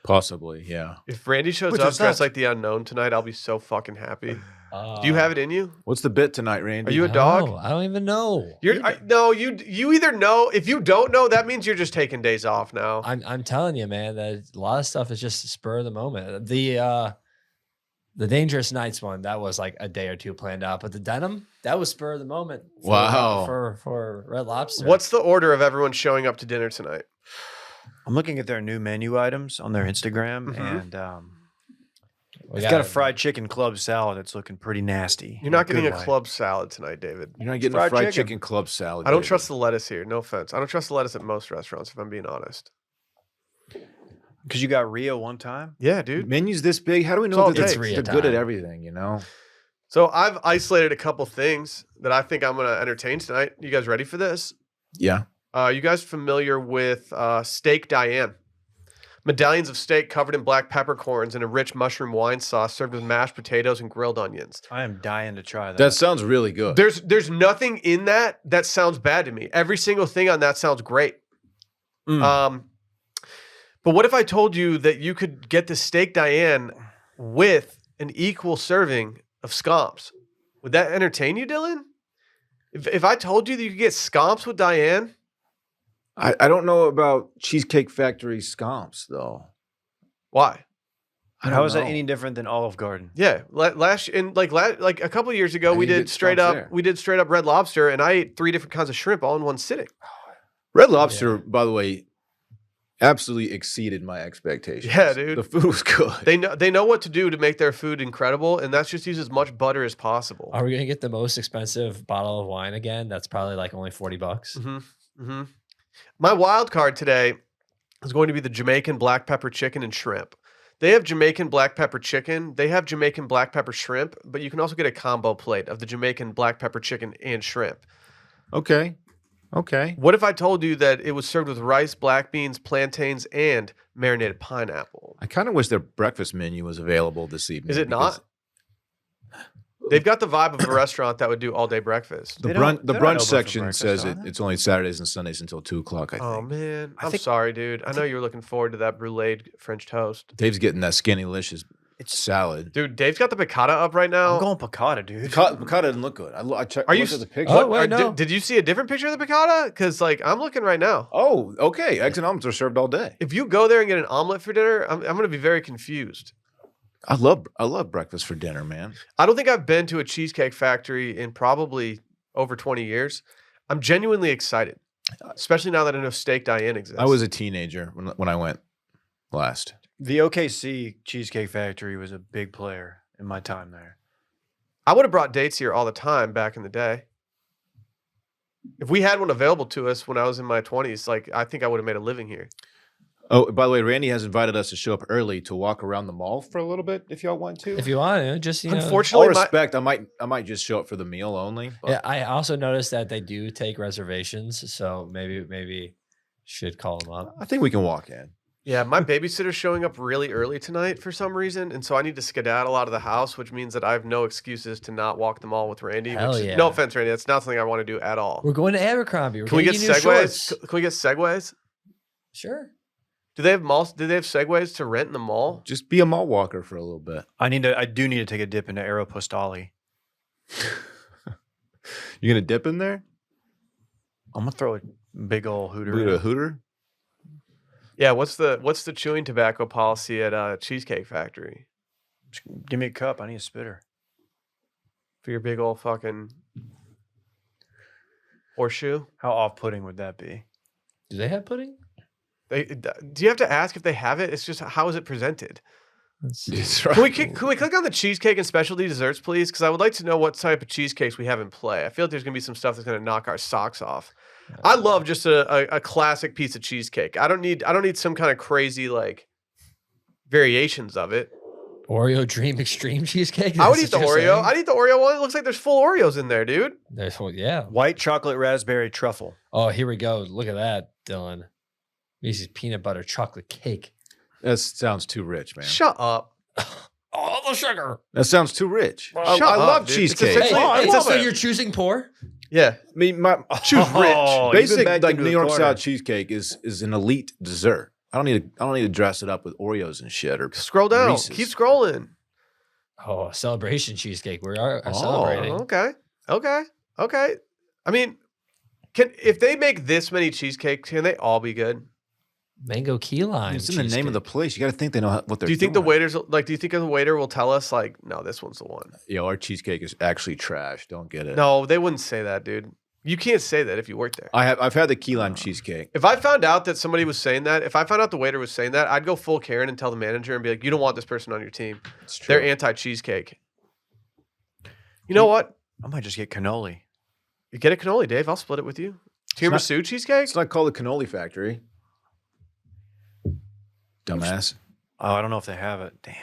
Speaker 2: Possibly, yeah.
Speaker 1: If Randy shows
Speaker 3: Which
Speaker 1: up
Speaker 3: is
Speaker 1: dressed
Speaker 3: that?
Speaker 1: like the unknown tonight, I'll be so fucking happy. Do you have it in you?
Speaker 2: What's the bit tonight, Randy?
Speaker 1: Are you a dog?
Speaker 4: No, I don't even know.
Speaker 1: No, you either know. If you don't know, that means you're just taking days off now.
Speaker 4: I'm telling you, man, that a lot of stuff is just spur of the moment. The Dangerous Nights one, that was like a day or two planned out, but the denim, that was spur of the moment.
Speaker 2: Wow.
Speaker 4: For Red Lobster.
Speaker 1: What's the order of everyone showing up to dinner tonight?
Speaker 3: I'm looking at their new menu items on their Instagram, and
Speaker 4: We
Speaker 3: it's got a fried chicken club salad that's looking pretty nasty.
Speaker 1: You're not
Speaker 3: in
Speaker 1: getting a
Speaker 3: good way.
Speaker 1: club salad tonight, David.
Speaker 2: You're not getting
Speaker 3: fried
Speaker 2: a fried
Speaker 3: chicken.
Speaker 2: chicken club salad.
Speaker 1: I don't
Speaker 2: David.
Speaker 1: trust the lettuce here. No offense. I don't trust the lettuce at most restaurants, if I'm being honest.
Speaker 3: Because you got Rio one time.
Speaker 1: Yeah, dude.
Speaker 2: Menus this big. How do we
Speaker 1: It's
Speaker 2: know
Speaker 1: all
Speaker 2: that
Speaker 1: takes.
Speaker 2: they're good at everything?
Speaker 1: So I've isolated a couple things that I think I'm going to entertain tonight. You guys ready for this?
Speaker 2: Yeah.
Speaker 1: You guys familiar with Steak Diane? Medallions of steak covered in black peppercorns and a rich mushroom wine sauce served with mashed potatoes and grilled onions.
Speaker 3: I am dying to try that.
Speaker 2: That sounds really good.
Speaker 1: There's nothing in that sounds bad to me. Every single thing on that sounds great. But what if I told you that you could get the Steak Diane with an equal serving of scamps? Would that entertain you, Dylan? If I told you that you could get scamps with Diane?
Speaker 2: I don't know about Cheesecake Factory scomps though.
Speaker 1: Why?
Speaker 3: How is that any different than Olive Garden?
Speaker 1: Yeah, last in like a couple of years ago,
Speaker 2: I
Speaker 1: we
Speaker 2: didn't
Speaker 1: did
Speaker 2: get
Speaker 1: straight
Speaker 2: scomps
Speaker 1: up.
Speaker 2: there.
Speaker 1: We did straight up Red Lobster, and I ate 3 different kinds of shrimp all in one sitting.
Speaker 2: Red Lobster, by the way, absolutely exceeded my expectations.
Speaker 1: Yeah, dude.
Speaker 2: The food was good.
Speaker 1: They know what to do to make their food incredible, and that's just use as much butter as possible.
Speaker 4: Are we gonna get the most expensive bottle of wine again? That's probably like only $40.
Speaker 1: Mm-hmm. My wild card today is going to be the Jamaican black pepper chicken and shrimp. They have Jamaican black pepper chicken. They have Jamaican black pepper shrimp, but you can also get a combo plate of the Jamaican black pepper chicken and shrimp.
Speaker 2: Okay.
Speaker 1: What if I told you that it was served with rice, black beans, plantains, and marinated pineapple?
Speaker 2: I kind of wish their breakfast menu was available this evening.
Speaker 1: Is it
Speaker 2: because
Speaker 1: not? They've got the vibe of a restaurant that would do all day breakfast.
Speaker 2: The
Speaker 3: They don't-
Speaker 2: brunch
Speaker 3: they're not open for
Speaker 2: section
Speaker 3: breakfast,
Speaker 2: says
Speaker 3: are they?
Speaker 2: it's only Saturdays and Sundays until 2:00. I think.
Speaker 1: Oh man,
Speaker 3: I
Speaker 1: I'm
Speaker 3: think-
Speaker 1: sorry, dude. I know you were looking forward to that bruleed French toast.
Speaker 2: Dave's getting that skinny-licious salad.
Speaker 1: Dude, Dave's got the piccata up right now.
Speaker 3: I'm going piccata, dude.
Speaker 2: Piccata didn't look good. I checked.
Speaker 1: Are you
Speaker 2: looked at the
Speaker 1: s-
Speaker 2: picture?
Speaker 4: Oh, wait, no.
Speaker 1: Did you see a different picture of the piccata? Because like I'm looking right now.
Speaker 2: Oh, okay. Eggs and omelets are served all day.
Speaker 1: If you go there and get an omelet for dinner, I'm going to be very confused.
Speaker 2: I love breakfast for dinner, man.
Speaker 1: I don't think I've been to a Cheesecake Factory in probably over 20 years. I'm genuinely excited, especially now that I know Steak Diane exists.
Speaker 2: I was a teenager when I went last.
Speaker 3: The OKC Cheesecake Factory was a big player in my time there.
Speaker 1: I would have brought dates here all the time back in the day. If we had one available to us when I was in my 20s, like I think I would have made a living here.
Speaker 2: Oh, by the way, Randy has invited us to show up early to walk around the mall for a little bit. If y'all want to,
Speaker 4: If you want to, just
Speaker 2: all
Speaker 1: Unfortunately,
Speaker 2: respect, I might just show up for the meal only. But
Speaker 4: Yeah, I also noticed that they do take reservations, so maybe should call them up.
Speaker 2: I think we can walk in.
Speaker 1: yeah, my babysitter's showing up really early tonight for some reason, and so I need to skedaddle out of the house, which means that I have no excuses to not walk the mall with Randy.
Speaker 4: Hell
Speaker 1: which is,
Speaker 4: yeah.
Speaker 1: no offense, Randy, that's not something I want to do at all.
Speaker 4: We're going to Abercrombie. We're
Speaker 1: Can we get
Speaker 4: getting you new
Speaker 1: segways?
Speaker 4: shorts.
Speaker 1: Can we get segways?
Speaker 4: Sure.
Speaker 1: Do they have malls? Do they have segways to rent in the mall?
Speaker 2: Just be a mall walker for a little bit.
Speaker 3: I do need to take a dip into Aeropostale.
Speaker 2: You gonna dip in there?
Speaker 3: I'm gonna throw a big old hooter.
Speaker 2: Boot
Speaker 3: in.
Speaker 2: a hooter?
Speaker 1: Yeah. What's the chewing tobacco policy at Cheesecake Factory
Speaker 3: Just give me a cup. I need a spitter.
Speaker 1: for your big old fucking horseshoe?
Speaker 3: How off-putting would that be?
Speaker 4: Do they have pudding?
Speaker 1: Do you have to ask if they have it? It's just how is it presented?
Speaker 4: Let's see.
Speaker 2: That's
Speaker 1: Can we click on the cheesecake and specialty desserts, please? Because I would like to know what type of cheesecakes we have in play. I feel like there's gonna be some stuff that's gonna knock our socks off. I love just a classic piece of cheesecake. I don't need some kind of crazy like variations of it.
Speaker 4: Oreo Dream Extreme cheesecake.
Speaker 1: I would
Speaker 4: That's
Speaker 1: eat the
Speaker 4: what you're
Speaker 1: Oreo.
Speaker 4: saying?
Speaker 1: I'd eat the Oreo one. It looks like there's full Oreos in there, dude.
Speaker 4: Yeah.
Speaker 3: White chocolate raspberry truffle.
Speaker 4: Oh, here we go. Look at that, Dylan. Reese's peanut butter chocolate cake.
Speaker 2: That sounds too rich, man.
Speaker 1: Shut up.
Speaker 4: All the sugar.
Speaker 2: That sounds too rich.
Speaker 1: Shut
Speaker 2: I
Speaker 1: up,
Speaker 2: love
Speaker 1: dude. It's
Speaker 2: cheesecake.
Speaker 1: essentially-
Speaker 3: I
Speaker 4: Hey,
Speaker 3: love
Speaker 4: so
Speaker 3: it.
Speaker 4: you're choosing poor?
Speaker 1: Yeah.
Speaker 2: I mean, my
Speaker 1: Choose rich.
Speaker 3: Oh, you've been
Speaker 2: basic
Speaker 3: backed
Speaker 2: like
Speaker 3: into
Speaker 2: New
Speaker 3: a
Speaker 2: York
Speaker 3: corner.
Speaker 2: style cheesecake is an elite dessert. I don't need to dress it up with Oreos and shit or
Speaker 1: Scroll down.
Speaker 2: Reese's.
Speaker 1: Keep scrolling.
Speaker 4: Oh, celebration cheesecake. We are
Speaker 2: Oh.
Speaker 4: celebrating.
Speaker 1: Okay. I mean, if they make this many cheesecakes, can they all be good?
Speaker 4: Mango key lime.
Speaker 2: It's in the name of the
Speaker 4: cheesecake.
Speaker 2: place. You got to think they know what they're
Speaker 1: Do you think
Speaker 2: doing.
Speaker 1: the waiters like? Do you think the waiter will tell us like, no, this one's the one?
Speaker 2: Yo, our cheesecake is actually trash. Don't get it.
Speaker 1: No, they wouldn't say that, dude. You can't say that if you work there.
Speaker 2: I've had the key lime cheesecake.
Speaker 1: If I found out that somebody was saying that, if I found out the waiter was saying that, I'd go full Karen and tell the manager and be like, you don't want this person on your team.
Speaker 2: It's true.
Speaker 1: They're anti-cheesecake. You know what?
Speaker 3: I might just get cannoli.
Speaker 1: You get a cannoli, Dave. I'll split it with you. Tiramisu cheesecake?
Speaker 2: It's not called the Cannoli Factory. Dumbass.
Speaker 3: Oh, I don't know if they have it. Damn.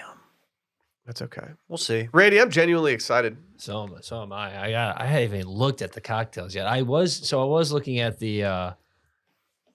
Speaker 1: That's okay.
Speaker 3: We'll see.
Speaker 1: Randy, I'm genuinely excited.
Speaker 4: So am I. I haven't even looked at the cocktails yet. I was looking at the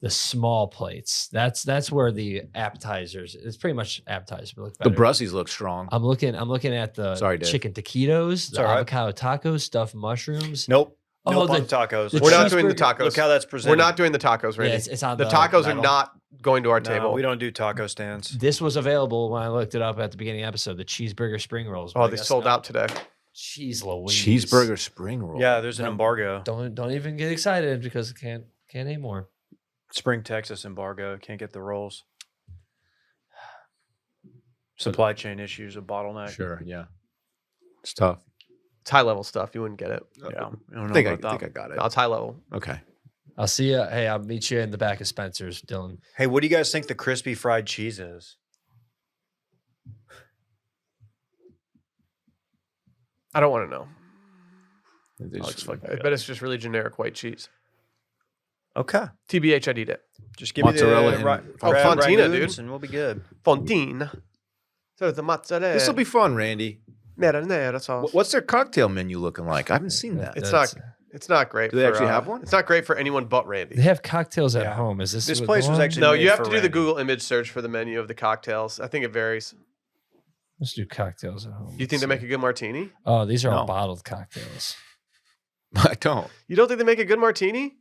Speaker 4: small plates. That's where the appetizers. It's pretty much appetizers. But look
Speaker 2: The
Speaker 4: better.
Speaker 2: Brussies look strong.
Speaker 4: I'm looking at the
Speaker 2: Sorry, Dave.
Speaker 4: chicken taquitos, the
Speaker 3: all right.
Speaker 4: avocado tacos, stuffed mushrooms.
Speaker 3: Nope.
Speaker 4: Oh,
Speaker 3: Nope on
Speaker 4: the-
Speaker 3: tacos.
Speaker 4: the
Speaker 1: We're not doing the
Speaker 4: cheeseburger-
Speaker 1: tacos.
Speaker 3: Look how that's presented.
Speaker 1: We're not doing the tacos, Randy.
Speaker 4: Yeah, it's on
Speaker 1: the tacos are
Speaker 4: metal.
Speaker 1: not going to our
Speaker 3: No,
Speaker 1: table.
Speaker 3: we don't do taco stands.
Speaker 4: This was available when I looked it up at the beginning of the episode. The cheeseburger spring rolls.
Speaker 1: Oh, they sold out today.
Speaker 4: Cheese Louise.
Speaker 2: Cheeseburger spring roll.
Speaker 3: Yeah, there's an
Speaker 4: No.
Speaker 3: embargo.
Speaker 4: Don't even get excited because I can't name more.
Speaker 3: Spring Texas embargo. Can't get the rolls. Supply chain issues, a bottleneck.
Speaker 2: Sure, yeah. It's tough.
Speaker 1: It's high level stuff. You wouldn't get it.
Speaker 3: Yeah, I don't know
Speaker 2: I think
Speaker 3: about
Speaker 2: I
Speaker 3: that.
Speaker 2: got it.
Speaker 1: No, it's high level.
Speaker 2: Okay.
Speaker 4: I'll see you. Hey, I'll meet you in the back of Spencer's, Dylan.
Speaker 3: Hey, what do you guys think the crispy fried cheese is?
Speaker 1: I don't want to know.
Speaker 2: It's
Speaker 1: I bet it's just really generic white cheese.
Speaker 3: Okay.
Speaker 1: TBH, I'd eat it.
Speaker 3: Just give
Speaker 2: Mozzarella
Speaker 3: me
Speaker 2: and-
Speaker 3: the
Speaker 1: Oh,
Speaker 3: crab
Speaker 1: Fontina,
Speaker 3: ragoons
Speaker 1: dude.
Speaker 3: and we'll be good.
Speaker 1: Fontine. So the mozzarella.
Speaker 2: This will be fun, Randy.
Speaker 1: marinara sauce.
Speaker 2: What's their cocktail menu looking like? I haven't seen that.
Speaker 1: It's not great.
Speaker 2: Do they actually have one?
Speaker 1: It's not great for anyone but Randy.
Speaker 4: They have cocktails at
Speaker 3: Yeah.
Speaker 4: home. Is this
Speaker 3: This
Speaker 4: what
Speaker 3: place
Speaker 4: the
Speaker 3: was
Speaker 4: one?
Speaker 3: actually
Speaker 1: No,
Speaker 3: made
Speaker 1: you have
Speaker 3: for
Speaker 1: to do the
Speaker 3: Randy.
Speaker 1: Google image search for the menu of the cocktails. I think it varies.
Speaker 4: Let's do cocktails at home.
Speaker 1: You think they make a good martini?
Speaker 4: Oh, these are all
Speaker 2: No.
Speaker 4: bottled cocktails.
Speaker 2: I don't.
Speaker 1: You don't think they make a good martini?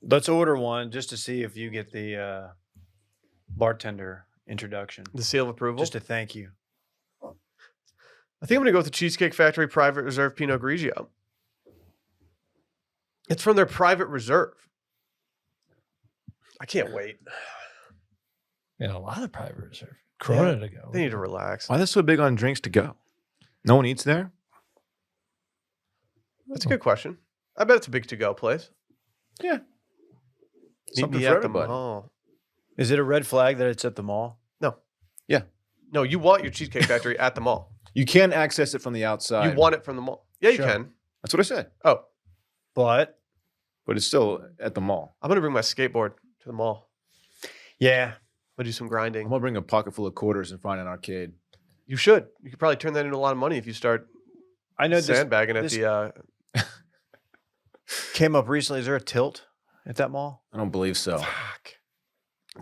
Speaker 3: Let's order one just to see if you get the bartender introduction.
Speaker 1: The seal of approval?
Speaker 3: Just to thank you.
Speaker 1: I think I'm going to go with the Cheesecake Factory Private Reserve Pinot Grigio. It's from their private reserve. I can't wait.
Speaker 4: We had a lot of private reserve. Corona to go.
Speaker 1: They need to relax.
Speaker 2: Why are they so big on drinks to go? No one eats there?
Speaker 1: That's a good question. I bet it's a big to-go place.
Speaker 2: Yeah.
Speaker 1: Meet
Speaker 2: Something
Speaker 1: me
Speaker 2: for
Speaker 1: at
Speaker 2: everybody.
Speaker 1: the mall.
Speaker 3: Is it a red flag that it's at the mall?
Speaker 1: No, you want your Cheesecake Factory at the mall.
Speaker 2: You can access it from the outside.
Speaker 1: You want it from the mall. Yeah, you
Speaker 3: Sure.
Speaker 1: can.
Speaker 2: That's what I said.
Speaker 1: Oh,
Speaker 3: But
Speaker 2: But it's still at the mall.
Speaker 1: I'm going to bring my skateboard to the mall.
Speaker 3: yeah,
Speaker 1: I'm going to do some
Speaker 2: I'm
Speaker 1: grinding.
Speaker 2: gonna bring a pocket full of quarters and find an arcade.
Speaker 1: You should. You could probably turn that into a lot of money if you start
Speaker 3: I know this
Speaker 1: sandbagging at
Speaker 3: this-
Speaker 1: the...
Speaker 3: came up recently. Is there a tilt at that mall?
Speaker 2: I don't believe so.
Speaker 1: Fuck.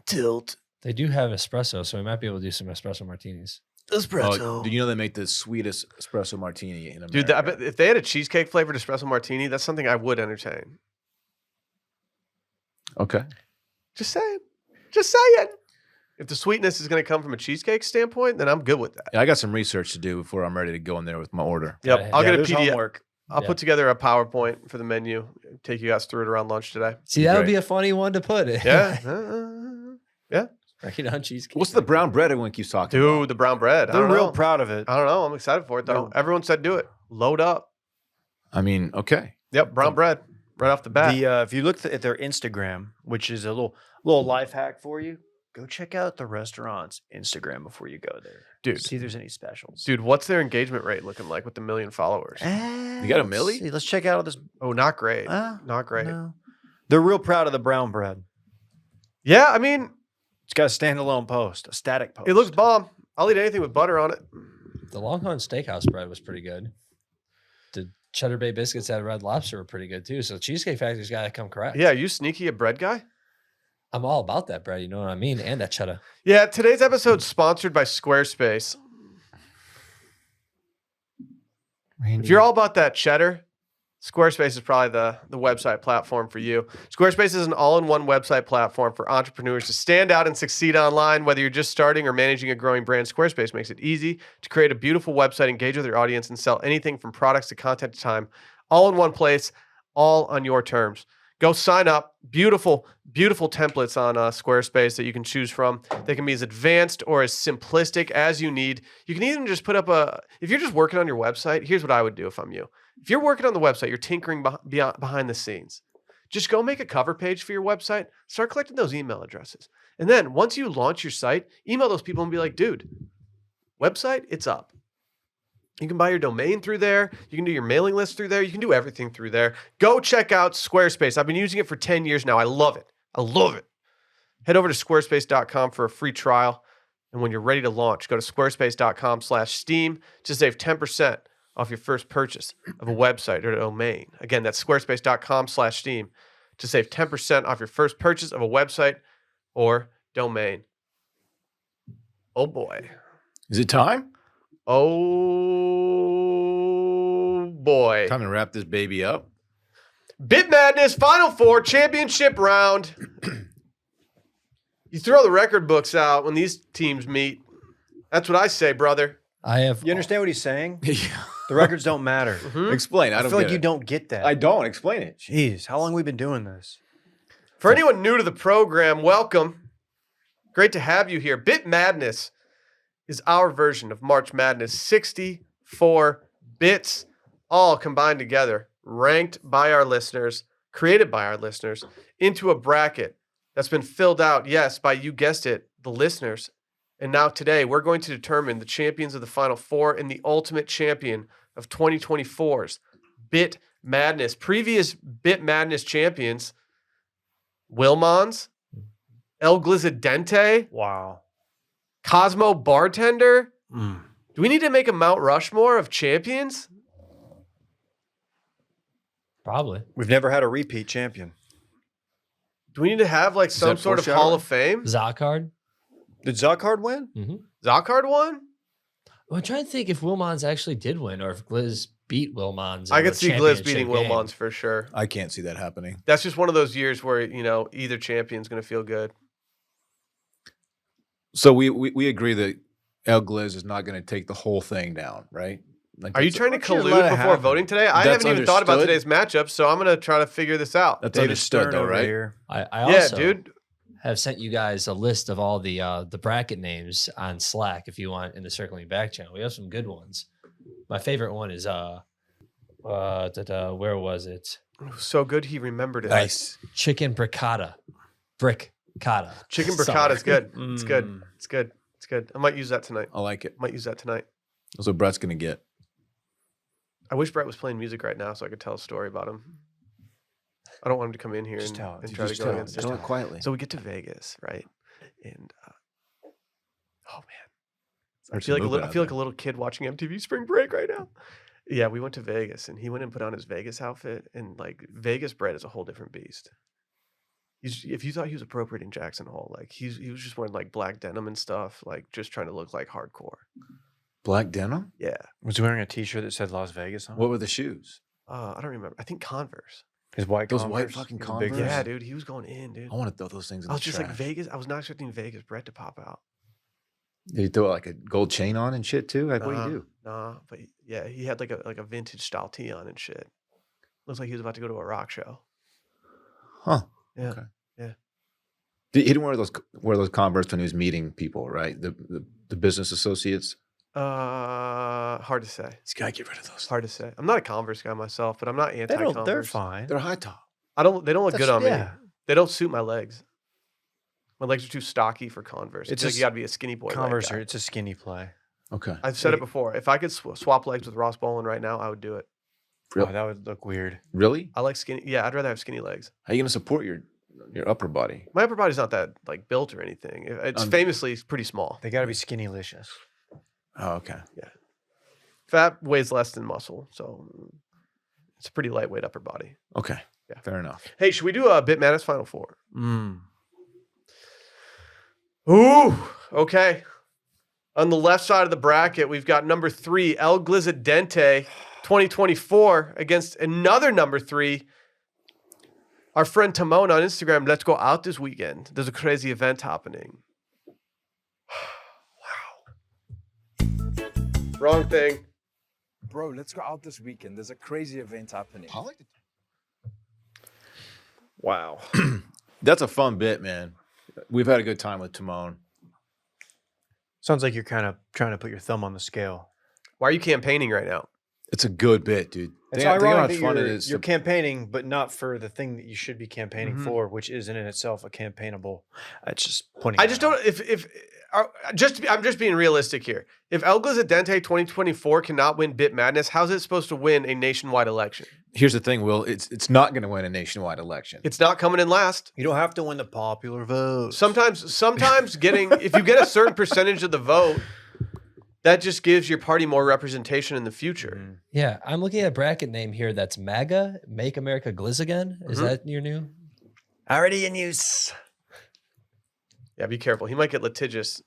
Speaker 1: Tilt.
Speaker 4: They do have espresso, so we might be able to do some espresso martinis.
Speaker 1: Espresso.
Speaker 2: Do you know they make the sweetest espresso martini in America?
Speaker 1: Dude, I bet if they had a cheesecake flavored espresso martini, that's something I would entertain.
Speaker 2: Okay.
Speaker 1: Just saying. Just saying. If the sweetness is going to come from a cheesecake standpoint, then I'm good with that.
Speaker 2: Yeah, I got some research to do before I'm ready to go in there with my order.
Speaker 1: Yep.
Speaker 4: Yeah,
Speaker 1: I'll get a
Speaker 3: there's
Speaker 1: PDF.
Speaker 3: homework.
Speaker 1: I'll
Speaker 4: Yeah.
Speaker 1: put together a PowerPoint for the menu. Take you guys through it around lunch today.
Speaker 4: See, that would
Speaker 2: Great.
Speaker 4: be a funny one to put it.
Speaker 1: Yeah.
Speaker 4: Right on cheesecake.
Speaker 2: What's the brown bread everyone keeps talking about?
Speaker 1: Dude, the brown bread. I
Speaker 3: They're
Speaker 1: don't
Speaker 3: real
Speaker 1: know.
Speaker 3: proud of it.
Speaker 1: I don't know. I'm excited for it though.
Speaker 3: No.
Speaker 1: Everyone said do it. Load up.
Speaker 2: I mean, okay.
Speaker 1: Yep, brown bread right off the bat.
Speaker 3: If you look at their Instagram, which is a little life hack for you, go check out the restaurant's Instagram before you go there.
Speaker 1: Dude.
Speaker 3: See if there's any specials.
Speaker 1: Dude, what's their engagement rate looking like with the 1 million followers?
Speaker 3: You
Speaker 2: got a milli?
Speaker 3: Let's check out this.
Speaker 1: Oh, not great.
Speaker 3: Ah,
Speaker 1: Not great.
Speaker 3: no. They're real proud of the brown bread.
Speaker 1: Yeah, I mean,
Speaker 3: It's got a standalone post, a static post.
Speaker 1: it looks bomb. I'll eat anything with butter on it.
Speaker 4: The Longhorn Steakhouse bread was pretty good. The Cheddar Bay biscuits at Red Lobster were pretty good too. So Cheesecake Factory's got to come correct.
Speaker 1: Yeah, you sneaky a bread guy?
Speaker 4: I'm all about that bread. You know what I mean? And that cheddar.
Speaker 1: Yeah, today's episode's sponsored by Squarespace. If you're all about that cheddar, Squarespace is probably the website platform for you. Squarespace is an all-in-one website platform for entrepreneurs to stand out and succeed online. Whether you're just starting or managing a growing brand, Squarespace makes it easy to create a beautiful website, engage with your audience, and sell anything from products to content to time, all in one place, all on your terms. Go sign up. Beautiful, beautiful templates on Squarespace that you can choose from. They can be as advanced or as simplistic as you need. You can even just put up if you're just working on your website, here's what I would do if I'm you. If you're working on the website, you're tinkering behind the scenes. Just go make a cover page for your website. Start collecting those email addresses. And then once you launch your site, email those people and be like, dude, website, it's up. You can buy your domain through there. You can do your mailing list through there. You can do everything through there. Go check out Squarespace. I've been using it for 10 years now. I love it. I love it. Head over to squarespace.com for a free trial. And when you're ready to launch, go to squarespace.com/steam to save 10% off your first purchase of a website or a domain. Again, that's squarespace.com/steam to save 10% off your first purchase of a website or domain. Oh boy.
Speaker 2: Is it time?
Speaker 1: Oh boy.
Speaker 2: Time to wrap this baby up.
Speaker 1: Bit Madness Final Four Championship round. You throw the record books out when these teams meet. That's what I say, brother.
Speaker 4: I have.
Speaker 3: You understand what he's saying?
Speaker 2: Yeah.
Speaker 3: The records don't matter.
Speaker 1: Mhm.
Speaker 2: Explain. I
Speaker 3: I
Speaker 2: don't
Speaker 3: feel like
Speaker 2: get
Speaker 3: you
Speaker 2: it.
Speaker 3: don't get that.
Speaker 2: I don't. Explain it.
Speaker 3: Jeez, how long we been doing this?
Speaker 1: For anyone new to the program, welcome. Great to have you here. Bit Madness is our version of March Madness. 64 bits all combined together, ranked by our listeners, created by our listeners, into a bracket that's been filled out, yes, by, you guessed it, the listeners. And now today, we're going to determine the champions of the Final Four and the ultimate champion of 2024's Bit Madness. Previous Bit Madness champions, Wilmons, El Glizadente,
Speaker 3: Wow.
Speaker 1: Cosmo Bartender.
Speaker 3: Mm.
Speaker 1: Do we need to make a Mount Rushmore of champions?
Speaker 4: Probably.
Speaker 3: We've never had a repeat champion.
Speaker 1: Do we need to have like some
Speaker 2: that
Speaker 1: sort of Hall of
Speaker 2: foreshadowing?
Speaker 1: Fame?
Speaker 4: Zocard.
Speaker 3: Did Zocard win?
Speaker 4: Mm-hmm.
Speaker 1: Zocard won?
Speaker 4: I'm trying to think if Wilmons actually did win or if Gliz beat Wilmons.
Speaker 1: I
Speaker 4: in
Speaker 1: could
Speaker 4: the
Speaker 1: see Gliz
Speaker 4: championship
Speaker 1: beating
Speaker 4: game.
Speaker 1: Wilmons for sure.
Speaker 2: I can't see that happening.
Speaker 1: That's just one of those years where, either champion's going to feel good.
Speaker 2: So we agree that El Gliz is not going to take the whole thing down, right? Like
Speaker 1: Are you
Speaker 2: that's-
Speaker 1: trying to
Speaker 3: Why don't you
Speaker 1: collude
Speaker 3: let it
Speaker 1: before
Speaker 3: happen?
Speaker 1: voting today? I
Speaker 2: That's
Speaker 1: haven't even thought about
Speaker 2: understood.
Speaker 1: today's matchup, so I'm going to try to figure this out.
Speaker 2: That's
Speaker 3: David
Speaker 2: understood,
Speaker 3: Stern
Speaker 2: though,
Speaker 3: over
Speaker 2: right?
Speaker 3: here.
Speaker 4: I
Speaker 1: Yeah,
Speaker 4: also
Speaker 1: dude.
Speaker 4: have sent you guys a list of all the bracket names on Slack if you want in the Circling Back channel. We have some good ones. My favorite one is where was it?
Speaker 1: So good he remembered it.
Speaker 2: Nice.
Speaker 4: Chicken briccata. Briccata.
Speaker 1: Chicken
Speaker 4: Sorry.
Speaker 1: briccata is good. It's good.
Speaker 3: Mm.
Speaker 1: It's good. It's good. I might use that tonight.
Speaker 2: I like it.
Speaker 1: Might use that tonight.
Speaker 2: That's what Brett's going to get.
Speaker 1: I wish Brett was playing music right now so I could tell a story about him. I don't want him to come in here
Speaker 3: Just
Speaker 1: and,
Speaker 3: tell it.
Speaker 1: and
Speaker 3: You
Speaker 1: try to
Speaker 3: just
Speaker 1: go
Speaker 3: tell it.
Speaker 1: against
Speaker 3: Just
Speaker 1: it.
Speaker 2: Tell it quietly.
Speaker 1: So we get to Vegas, right? And oh man, I
Speaker 2: Heard
Speaker 1: feel
Speaker 2: some
Speaker 1: like
Speaker 2: movement out
Speaker 1: a
Speaker 2: there.
Speaker 1: little kid watching MTV Spring Break right now. Yeah, we went to Vegas and he went and put on his Vegas outfit, and like Vegas Brett is a whole different beast. If you thought he was appropriating Jackson Hole, like he was just wearing like black denim and stuff, like just trying to look like hardcore.
Speaker 2: Black denim?
Speaker 1: Yeah,
Speaker 3: Was he wearing a T-shirt that said Las Vegas on?
Speaker 2: What were the shoes?
Speaker 1: I don't remember. I think Converse.
Speaker 3: His white
Speaker 2: Those white
Speaker 3: Converse,
Speaker 2: fucking
Speaker 3: the big
Speaker 2: Converse?
Speaker 3: ones?
Speaker 1: Yeah, dude, he was going in, dude.
Speaker 2: I want to throw those things in
Speaker 1: I was
Speaker 2: the
Speaker 1: just
Speaker 2: trash.
Speaker 1: like Vegas. I was not expecting Vegas Brett to pop out.
Speaker 2: Did he throw like a gold chain on and shit too? Like, what do you do?
Speaker 1: Nah, but yeah, he had like a vintage style tee on and shit. Looks like he was about to go to a rock show.
Speaker 2: Huh.
Speaker 1: Yeah.
Speaker 2: Okay.
Speaker 1: Yeah.
Speaker 2: He didn't wear those Converse when he was meeting people, right? The business associates.
Speaker 1: Hard to say.
Speaker 2: He's got to get rid of those.
Speaker 1: Hard to say. I'm not a Converse guy myself, but I'm not
Speaker 3: They
Speaker 1: anti-Converse.
Speaker 3: don't. They're fine.
Speaker 2: They're high top.
Speaker 1: They don't look good on me.
Speaker 3: Yeah.
Speaker 1: They don't suit my legs. My legs are too stocky for Converse.
Speaker 3: It's
Speaker 1: It's like
Speaker 3: just
Speaker 1: you got to be a skinny boy. leg
Speaker 3: Converse.
Speaker 1: guy.
Speaker 3: It's a skinny play.
Speaker 2: Okay.
Speaker 1: I've said it
Speaker 3: Hey.
Speaker 1: before. If I could swap legs with Ross Bolin right now, I would do it.
Speaker 2: Real-
Speaker 3: Oh, that would look weird.
Speaker 2: Really?
Speaker 1: I like skinny. Yeah, I'd rather have skinny legs.
Speaker 2: How are you going to support your upper body?
Speaker 1: My upper body's not that like built or anything. It's famously pretty small.
Speaker 3: They got to be skinny-licious.
Speaker 2: Oh, okay.
Speaker 1: Fat weighs less than muscle, so it's a pretty lightweight upper body.
Speaker 2: Okay.
Speaker 1: Yeah.
Speaker 2: Fair enough.
Speaker 1: Hey, should we do a Bit Madness Final Four?
Speaker 3: Mm.
Speaker 1: Ooh, okay. On the left side of the bracket, we've got number 3, El Glizadente, 2024, against another number 3. Our friend Timon on Instagram, let's go out this weekend. There's a crazy event happening. Wow. Wrong thing.
Speaker 5: Bro, let's go out this weekend. There's a crazy event happening.
Speaker 1: Wow.
Speaker 2: That's a fun bit, man. We've had a good time with Timon.
Speaker 3: Sounds like you're kind of trying to put your thumb on the scale.
Speaker 1: Why are you campaigning right now?
Speaker 2: It's a good bit, dude.
Speaker 3: It's
Speaker 2: Think how
Speaker 3: ironic that
Speaker 2: fun it is.
Speaker 3: you're campaighning, but not for the thing that you should be campaigning
Speaker 1: Mhm.
Speaker 3: for, which is in itself a campaignable. It's just pointing.
Speaker 1: I
Speaker 3: that
Speaker 1: just
Speaker 3: out.
Speaker 1: don't. I'm just being realistic here. If El Glizadente 2024 cannot win Bit Madness, how's it supposed to win a nationwide election?
Speaker 2: Here's the thing, Will. It's not going to win a nationwide election.
Speaker 1: It's not coming in last.
Speaker 3: You don't have to win the popular vote.
Speaker 1: Sometimes getting if you get a certain percentage of the vote, that just gives your party more representation in the future.
Speaker 4: Yeah, I'm looking at a bracket name here that's MAGA, Make America Gliz Again. Is
Speaker 1: Mhm.
Speaker 4: that your new?
Speaker 3: Already in use.
Speaker 1: Yeah, be careful. He might get litigious.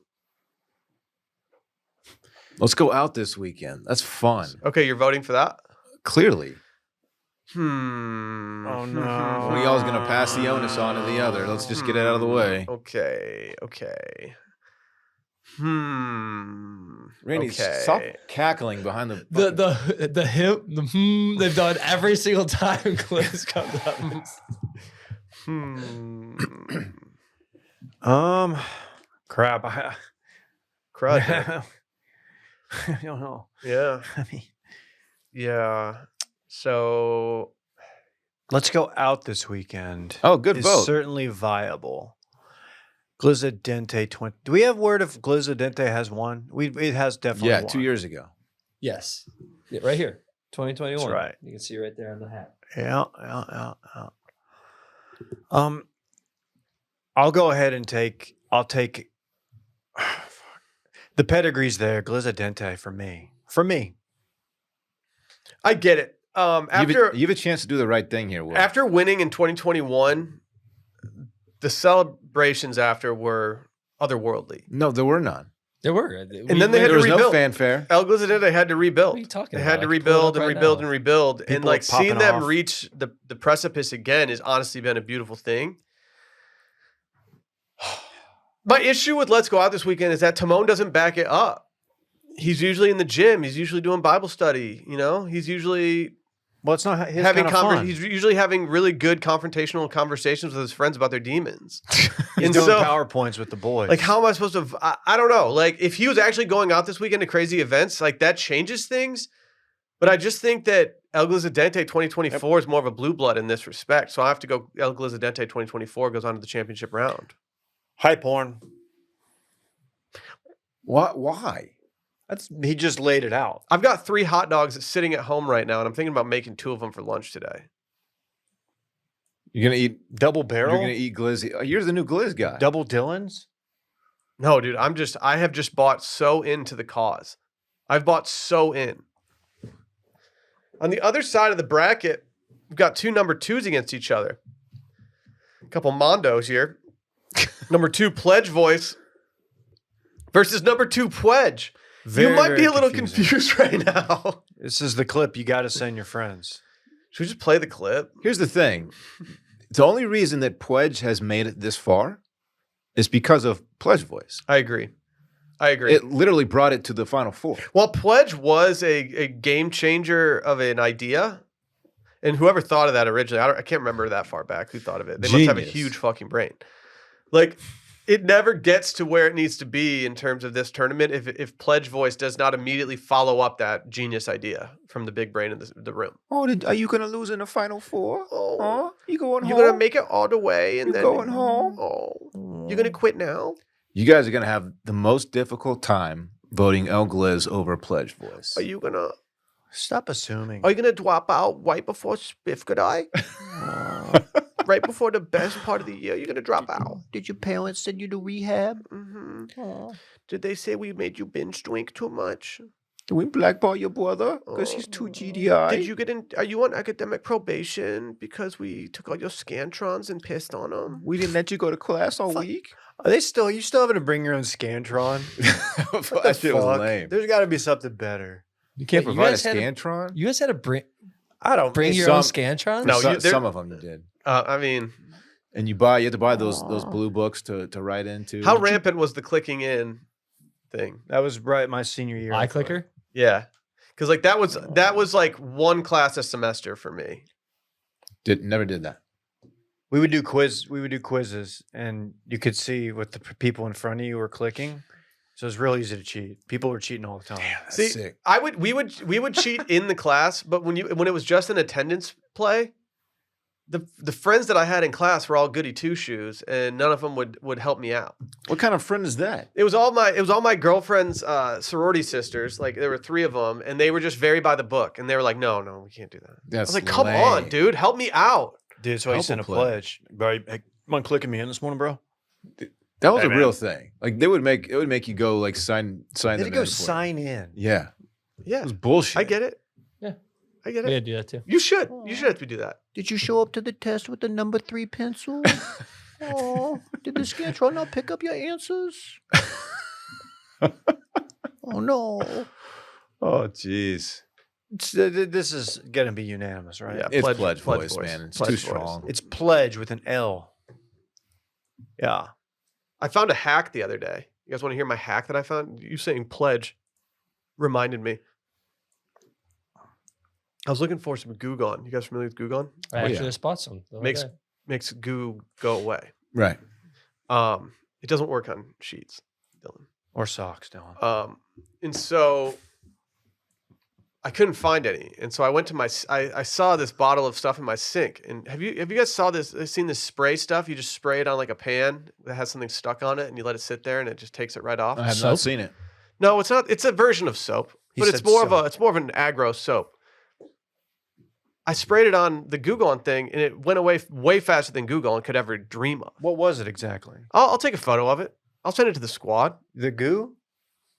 Speaker 2: Let's go out this weekend. That's fun.
Speaker 1: Okay, you're voting for that?
Speaker 2: Clearly.
Speaker 1: Hmm.
Speaker 3: Oh, no.
Speaker 2: One of y'all's going to pass the onus on to the other. Let's just get it out of the way.
Speaker 1: Okay.
Speaker 2: Randy,
Speaker 1: okay.
Speaker 2: stop cackling behind the...
Speaker 4: The hip, they've done every single time Gliz comes up.
Speaker 3: Crap.
Speaker 1: Crud.
Speaker 3: I don't know.
Speaker 1: Yeah.
Speaker 3: I mean,
Speaker 1: Yeah. So
Speaker 3: let's go out this weekend.
Speaker 2: Oh, good
Speaker 3: is
Speaker 2: vote.
Speaker 3: certainly viable. Glizzadente 20. Do we have word if Glizzadente has won? It has definitely
Speaker 2: Yeah,
Speaker 3: won.
Speaker 2: 2 years ago.
Speaker 4: Yes. Yeah, right here. 2021.
Speaker 3: That's right.
Speaker 4: You can see right there on the hat.
Speaker 3: Yeah. I'll go ahead and I'll take the pedigree's there. Glizzadente for me. For me.
Speaker 1: I get it. After
Speaker 2: You have a chance to do the right thing here, Will.
Speaker 1: after winning in 2021, the celebrations after were otherworldly.
Speaker 2: No, there were none.
Speaker 4: There were.
Speaker 1: And then they had
Speaker 2: There
Speaker 1: to
Speaker 2: was no
Speaker 1: rebuild.
Speaker 2: fanfare.
Speaker 1: El Glizzadente had to rebuild.
Speaker 4: What are you talking
Speaker 1: They
Speaker 4: about?
Speaker 1: had to
Speaker 4: I can pull it
Speaker 1: rebuild
Speaker 4: up
Speaker 1: and
Speaker 4: right
Speaker 1: rebuild
Speaker 4: now.
Speaker 1: and rebuild. And
Speaker 3: People
Speaker 1: like
Speaker 3: are popping
Speaker 1: seeing them
Speaker 3: off.
Speaker 1: reach the precipice again has honestly been a beautiful thing. My issue with Let's Go Out this weekend is that Timon doesn't back it up. He's usually in the gym. He's usually doing Bible study. You know, he's usually
Speaker 3: Well, it's not his
Speaker 1: having
Speaker 3: kind of fun.
Speaker 1: he's usually having really good confrontational conversations with his friends about their demons.
Speaker 3: He's
Speaker 1: and
Speaker 3: doing
Speaker 1: so,
Speaker 3: PowerPoints with the boys.
Speaker 1: like, how am I supposed to? I don't know. Like, if he was actually going out this weekend to crazy events, like that changes things. But I just think that El Glizzadente 2024 is more of a blue blood in this respect. So I have to go. El Glizzadente 2024 goes on to the championship round.
Speaker 3: Hype horn.
Speaker 2: Why?
Speaker 3: He just laid it out.
Speaker 1: I've got 3 hot dogs sitting at home right now, and I'm thinking about making 2 of them for lunch today.
Speaker 2: You're gonna eat
Speaker 3: Double barrel.
Speaker 2: You're gonna eat glizzy. You're the new glizz guy.
Speaker 3: Double Dillons.
Speaker 1: No, dude, I have just bought so into the cause. I've bought so in. On the other side of the bracket, we've got 2 number 2s against each other. A couple Mondos here. Number 2 Pledge Voice versus number 2 Pledge. You might be a little confused right now.
Speaker 3: This is the clip you got to send your friends.
Speaker 1: Should we just play the clip?
Speaker 2: Here's the thing. The only reason that Pledge has made it this far is because of Pledge Voice.
Speaker 1: I agree.
Speaker 2: It literally brought it to the Final Four.
Speaker 1: Well, Pledge was a game changer of an idea. And whoever thought of that originally, I can't remember that far back who thought of it. They must have a
Speaker 2: Genius.
Speaker 1: huge fucking brain. Like, it never gets to where it needs to be in terms of this tournament if Pledge Voice does not immediately follow up that genius idea from the big brain in the room.
Speaker 2: Oh, are you going to lose in the Final Four?
Speaker 1: Oh,
Speaker 2: You going
Speaker 1: you're
Speaker 2: home?
Speaker 1: gonna make it all the way, and
Speaker 2: You
Speaker 1: then
Speaker 2: going home?
Speaker 1: Oh, you're gonna quit now?
Speaker 2: You guys are going to have the most difficult time voting El Gliz over Pledge Voice.
Speaker 1: Are you gonna
Speaker 3: Stop assuming.
Speaker 1: drop out right before Spiff could I? Right before the best part of the year, you're gonna drop out.
Speaker 3: Did your parents send you to rehab?
Speaker 1: Mm-hmm. Did they say we made you binge drink too much?
Speaker 2: Can we blackball your brother? Because he's too GDI.
Speaker 1: Did you get in? Are you on academic probation because we took all your scantrons and pissed on them?
Speaker 2: We didn't let you go to class all week?
Speaker 3: Are they still? You still having to bring your own Scantron? What the
Speaker 2: That shit was
Speaker 3: fuck?
Speaker 2: lame.
Speaker 3: There's got to be something better.
Speaker 2: You can't
Speaker 4: Wait, you
Speaker 2: provide a
Speaker 4: guys had a-
Speaker 2: Scantron?
Speaker 4: You guys had to bring
Speaker 3: I don't
Speaker 4: your own Scantron?
Speaker 1: No,
Speaker 2: Some of them you did.
Speaker 1: I mean,
Speaker 2: And you have to buy those blue books to write into.
Speaker 1: how rampant was the clicking in thing?
Speaker 3: That was right my senior year.
Speaker 4: iClicker?
Speaker 1: Yeah, because like that was like one class a semester for me.
Speaker 2: Never did that.
Speaker 3: We would do quizzes, and you could see what the people in front of you were clicking. So it was real easy to cheat. People were cheating all the time.
Speaker 2: That's
Speaker 1: See,
Speaker 2: sick.
Speaker 1: we would cheat in the class, but when it was just an attendance play, the friends that I had in class were all goody two shoes, and none of them would help me out.
Speaker 2: What kind of friend is that?
Speaker 1: It was all my girlfriend's sorority sisters. Like there were 3 of them, and they were just very by the book, and they were like, no, we can't do that. I was like, come on, dude, help me out.
Speaker 3: Dude, that's why you sent a pledge. Bro, hey, come on, clicking me in this morning, bro.
Speaker 2: That was
Speaker 3: Hey,
Speaker 2: a
Speaker 3: man.
Speaker 2: real thing. Like it would make you go like sign
Speaker 3: Did
Speaker 2: them
Speaker 3: it go
Speaker 2: in for
Speaker 3: sign in?
Speaker 2: Yeah, it
Speaker 1: Yeah,
Speaker 2: was bullshit.
Speaker 1: I get it.
Speaker 4: Yeah.
Speaker 1: I get
Speaker 4: We
Speaker 1: it.
Speaker 4: had to do that too.
Speaker 1: You should have to do that.
Speaker 3: Did you show up to the test with the number 3 pencil? Oh, did the Scantron not pick up your answers? Oh no.
Speaker 2: Oh, jeez.
Speaker 3: This is gonna be unanimous, right?
Speaker 1: Yeah.
Speaker 2: It's
Speaker 1: Pledge-
Speaker 2: pledge
Speaker 1: Pledge
Speaker 2: voice,
Speaker 1: Voice.
Speaker 2: man. It's
Speaker 1: Pledge
Speaker 2: too
Speaker 1: Voice.
Speaker 2: strong.
Speaker 3: It's pledge with an L. Yeah.
Speaker 1: I found a hack the other day. You guys want to hear my hack that I found? You saying pledge reminded me. I was looking for some Goo Gone. You guys familiar with Goo Gone?
Speaker 4: I
Speaker 2: Oh,
Speaker 4: actually
Speaker 2: yeah.
Speaker 4: just bought some. the other
Speaker 1: Makes
Speaker 4: day.
Speaker 1: makes goo go away.
Speaker 2: Right.
Speaker 1: It doesn't work on sheets, Dylan.
Speaker 3: Or socks, Dylan.
Speaker 1: And so I couldn't find any, and so I went to I saw this bottle of stuff in my sink. And have you guys seen this spray stuff? You just spray it on like a pan that has something stuck on it, and you let it sit there, and it just takes it right off.
Speaker 2: I have
Speaker 4: Soap?
Speaker 2: not seen it.
Speaker 1: No, it's not. It's a version of soap, but it's more of an aggro soap. I sprayed it on the Goo Gone thing, and it went away way faster than Goo Gone could ever dream of.
Speaker 3: What was it exactly?
Speaker 1: I'll take a photo of it. I'll send it to the squad.
Speaker 3: The goo?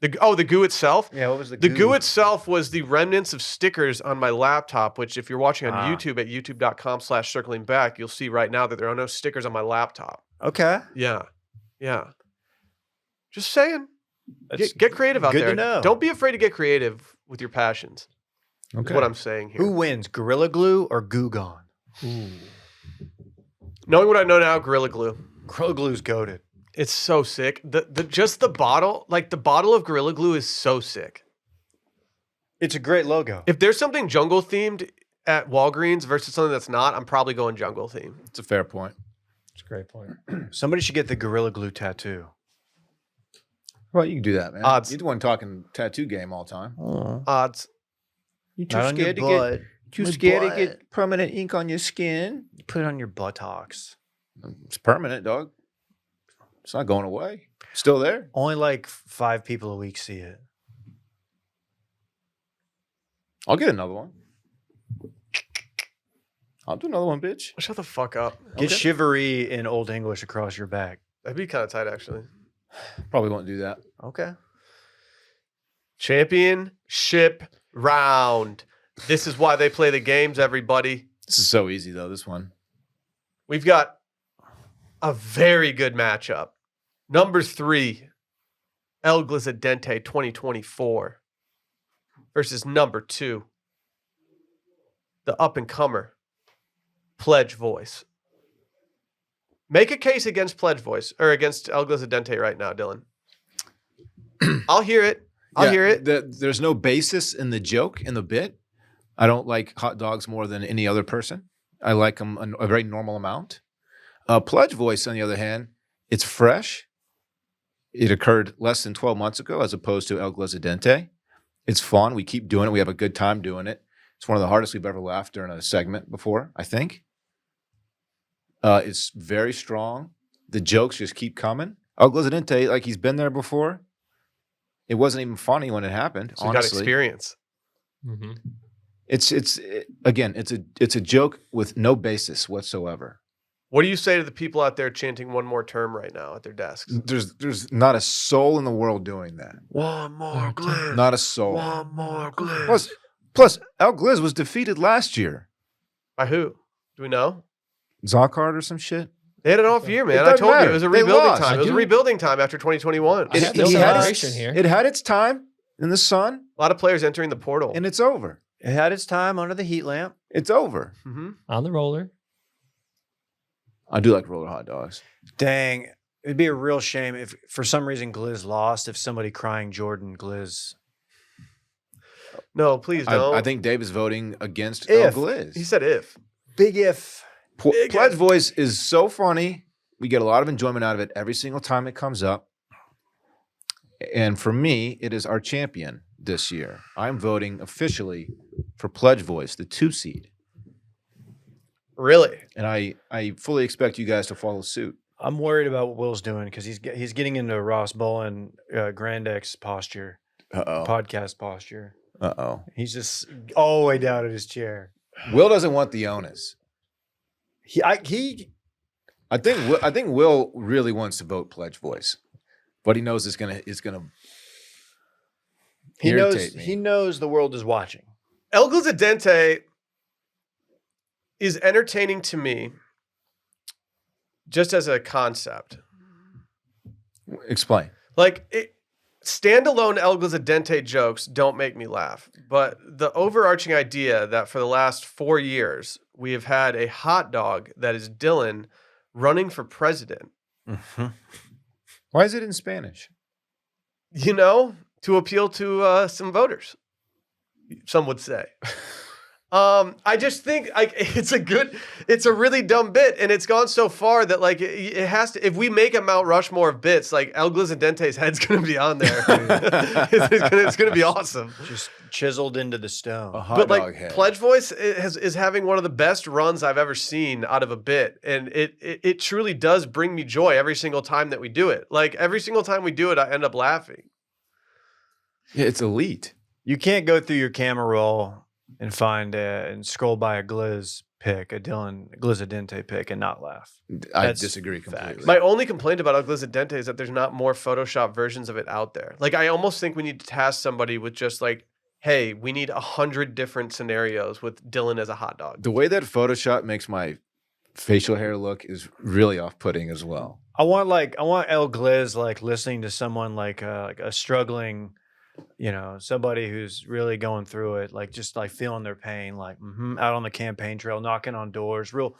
Speaker 1: The goo itself.
Speaker 3: Yeah, what was the
Speaker 1: The
Speaker 3: goo?
Speaker 1: goo itself was the remnants of stickers on my laptop, which if you're watching on YouTube at youtube.com/circlingback, you'll see right now that there are no stickers on my laptop.
Speaker 3: Okay.
Speaker 1: Yeah. Just saying. Get creative out
Speaker 3: good
Speaker 1: there.
Speaker 3: to know.
Speaker 1: Don't be afraid to get creative with your passions.
Speaker 2: Okay.
Speaker 1: Is what I'm saying here.
Speaker 3: Who wins, Gorilla Glue or Goo Gone?
Speaker 1: Knowing what I know now, Gorilla Glue.
Speaker 3: Gorilla Glue's goated.
Speaker 1: It's so sick. Just the bottle, like the bottle of Gorilla Glue is so sick.
Speaker 3: It's a great logo.
Speaker 1: If there's something jungle themed at Walgreens versus something that's not, I'm probably going jungle theme.
Speaker 2: It's a fair point.
Speaker 4: It's a great point.
Speaker 3: Somebody should get the Gorilla Glue tattoo.
Speaker 2: Well, you can do that, man.
Speaker 1: Odds.
Speaker 2: You're the one talking tattoo game all the time.
Speaker 1: Odds.
Speaker 2: You
Speaker 3: Not on your butt.
Speaker 2: too
Speaker 3: My
Speaker 2: scared
Speaker 3: butt.
Speaker 2: to get permanent ink on your skin.
Speaker 3: You put it on your buttocks.
Speaker 2: It's permanent, dog. It's not going away. Still there.
Speaker 3: Only like 5 people a week see it.
Speaker 2: I'll get another one. I'll do another one, bitch.
Speaker 1: Shut the fuck up.
Speaker 3: Get
Speaker 2: Okay.
Speaker 3: shivery in Old English across your back.
Speaker 1: That'd be kind of tight, actually.
Speaker 2: Probably won't do that.
Speaker 3: Okay.
Speaker 1: Championship round. This is why they play the games, everybody.
Speaker 2: This is so easy, though, this one.
Speaker 1: We've got a very good matchup. Number 3, El Glizadente 2024 versus number 2, the up-and-comer, Pledge Voice. Make a case against Pledge Voice, or against El Glizadente right now, Dylan. I'll hear it. I'll hear it.
Speaker 2: There's no basis in the joke, in the bit. I don't like hot dogs more than any other person. I like them a very normal amount. Pledge Voice, on the other hand, it's fresh. It occurred less than 12 months ago as opposed to El Glizadente. It's fun. We keep doing it. We have a good time doing it. It's one of the hardest we've ever laughed during a segment before, I think. It's very strong. The jokes just keep coming. El Glizadente, like he's been there before. It wasn't even funny when it happened,
Speaker 1: So you got
Speaker 2: honestly.
Speaker 1: experience.
Speaker 4: Mm-hmm.
Speaker 2: Again, it's a joke with no basis whatsoever.
Speaker 1: What do you say to the people out there chanting one more term right now at their desks?
Speaker 2: There's not a soul in the world doing that.
Speaker 1: One more Gliz.
Speaker 2: Not a soul.
Speaker 1: One more Gliz.
Speaker 2: Plus, El Gliz was defeated last year.
Speaker 1: By who? Do we know?
Speaker 2: Zonkard or some shit.
Speaker 1: They had an off year, man.
Speaker 2: It
Speaker 1: I
Speaker 2: doesn't
Speaker 1: told you
Speaker 2: matter.
Speaker 1: it was a
Speaker 2: They
Speaker 1: rebuilding
Speaker 2: lost.
Speaker 1: time. It was a rebuilding time after 2021.
Speaker 4: I have the
Speaker 2: He had
Speaker 4: celebration
Speaker 2: its-
Speaker 4: here.
Speaker 2: It had its time in the sun,
Speaker 1: A lot of players entering the portal.
Speaker 2: and it's over.
Speaker 3: It had its time under the heat lamp.
Speaker 2: It's over.
Speaker 1: Mm-hmm.
Speaker 4: On the roller.
Speaker 2: I do like roller hot dogs.
Speaker 3: Dang. It'd be a real shame if for some reason Gliz lost, if somebody crying Jordan Gliz.
Speaker 1: No, please don't.
Speaker 2: I think Dave is voting against
Speaker 3: If.
Speaker 2: El Gliz.
Speaker 1: he said if.
Speaker 3: Big if.
Speaker 1: Big
Speaker 2: Pledge
Speaker 1: if.
Speaker 2: Voice is so funny. We get a lot of enjoyment out of it every single time it comes up. And for me, it is our champion this year. I'm voting officially for Pledge Voice, the 2 seed.
Speaker 1: Really?
Speaker 2: And I fully expect you guys to follow suit.
Speaker 3: I'm worried about what Will's doing because he's getting into Ross Bolin, Grand X posture,
Speaker 2: Uh-oh.
Speaker 3: podcast posture.
Speaker 2: Uh-oh.
Speaker 3: He's just all the way down in his chair.
Speaker 2: Will doesn't want the onus.
Speaker 3: I
Speaker 2: think Will really wants to vote Pledge Voice, but he knows it's gonna irritate me.
Speaker 3: He knows the world is watching.
Speaker 1: El Glizadente is entertaining to me just as a concept.
Speaker 2: Explain.
Speaker 1: Like, standalone El Glizadente jokes don't make me laugh. But the overarching idea that for the last 4 years, we have had a hot dog that is Dylan running for president,
Speaker 2: Why is it in Spanish?
Speaker 1: to appeal to some voters, some would say. I just think like it's a really dumb bit, and it's gone so far that like it has to. If we make a Mount Rushmore of bits, like El Glizadente's head's gonna be on there. It's gonna be awesome.
Speaker 3: Just chiseled into the stone.
Speaker 2: A hot
Speaker 1: But
Speaker 2: dog
Speaker 1: like
Speaker 2: head.
Speaker 1: Pledge Voice is having one of the best runs I've ever seen out of a bit, and it truly does bring me joy every single time that we do it. Like every single time we do it, I end up laughing.
Speaker 2: Yeah, it's elite.
Speaker 3: You can't go through your camera roll and find and scroll by a Gliz pick, a Dylan Glizadente pick, and not laugh.
Speaker 2: I
Speaker 3: That's
Speaker 2: disagree
Speaker 3: facts.
Speaker 2: completely.
Speaker 1: My only complaint about El Glizadente is that there's not more Photoshop versions of it out there. Like I almost think we need to task somebody with just like, hey, we need 100 different scenarios with Dylan as a hot dog.
Speaker 2: The way that Photoshop makes my facial hair look is really off-putting as well.
Speaker 3: I want El Gliz like listening to someone like a struggling, somebody who's really going through it, like just like feeling their pain, like out on the campaign trail, knocking on doors, real,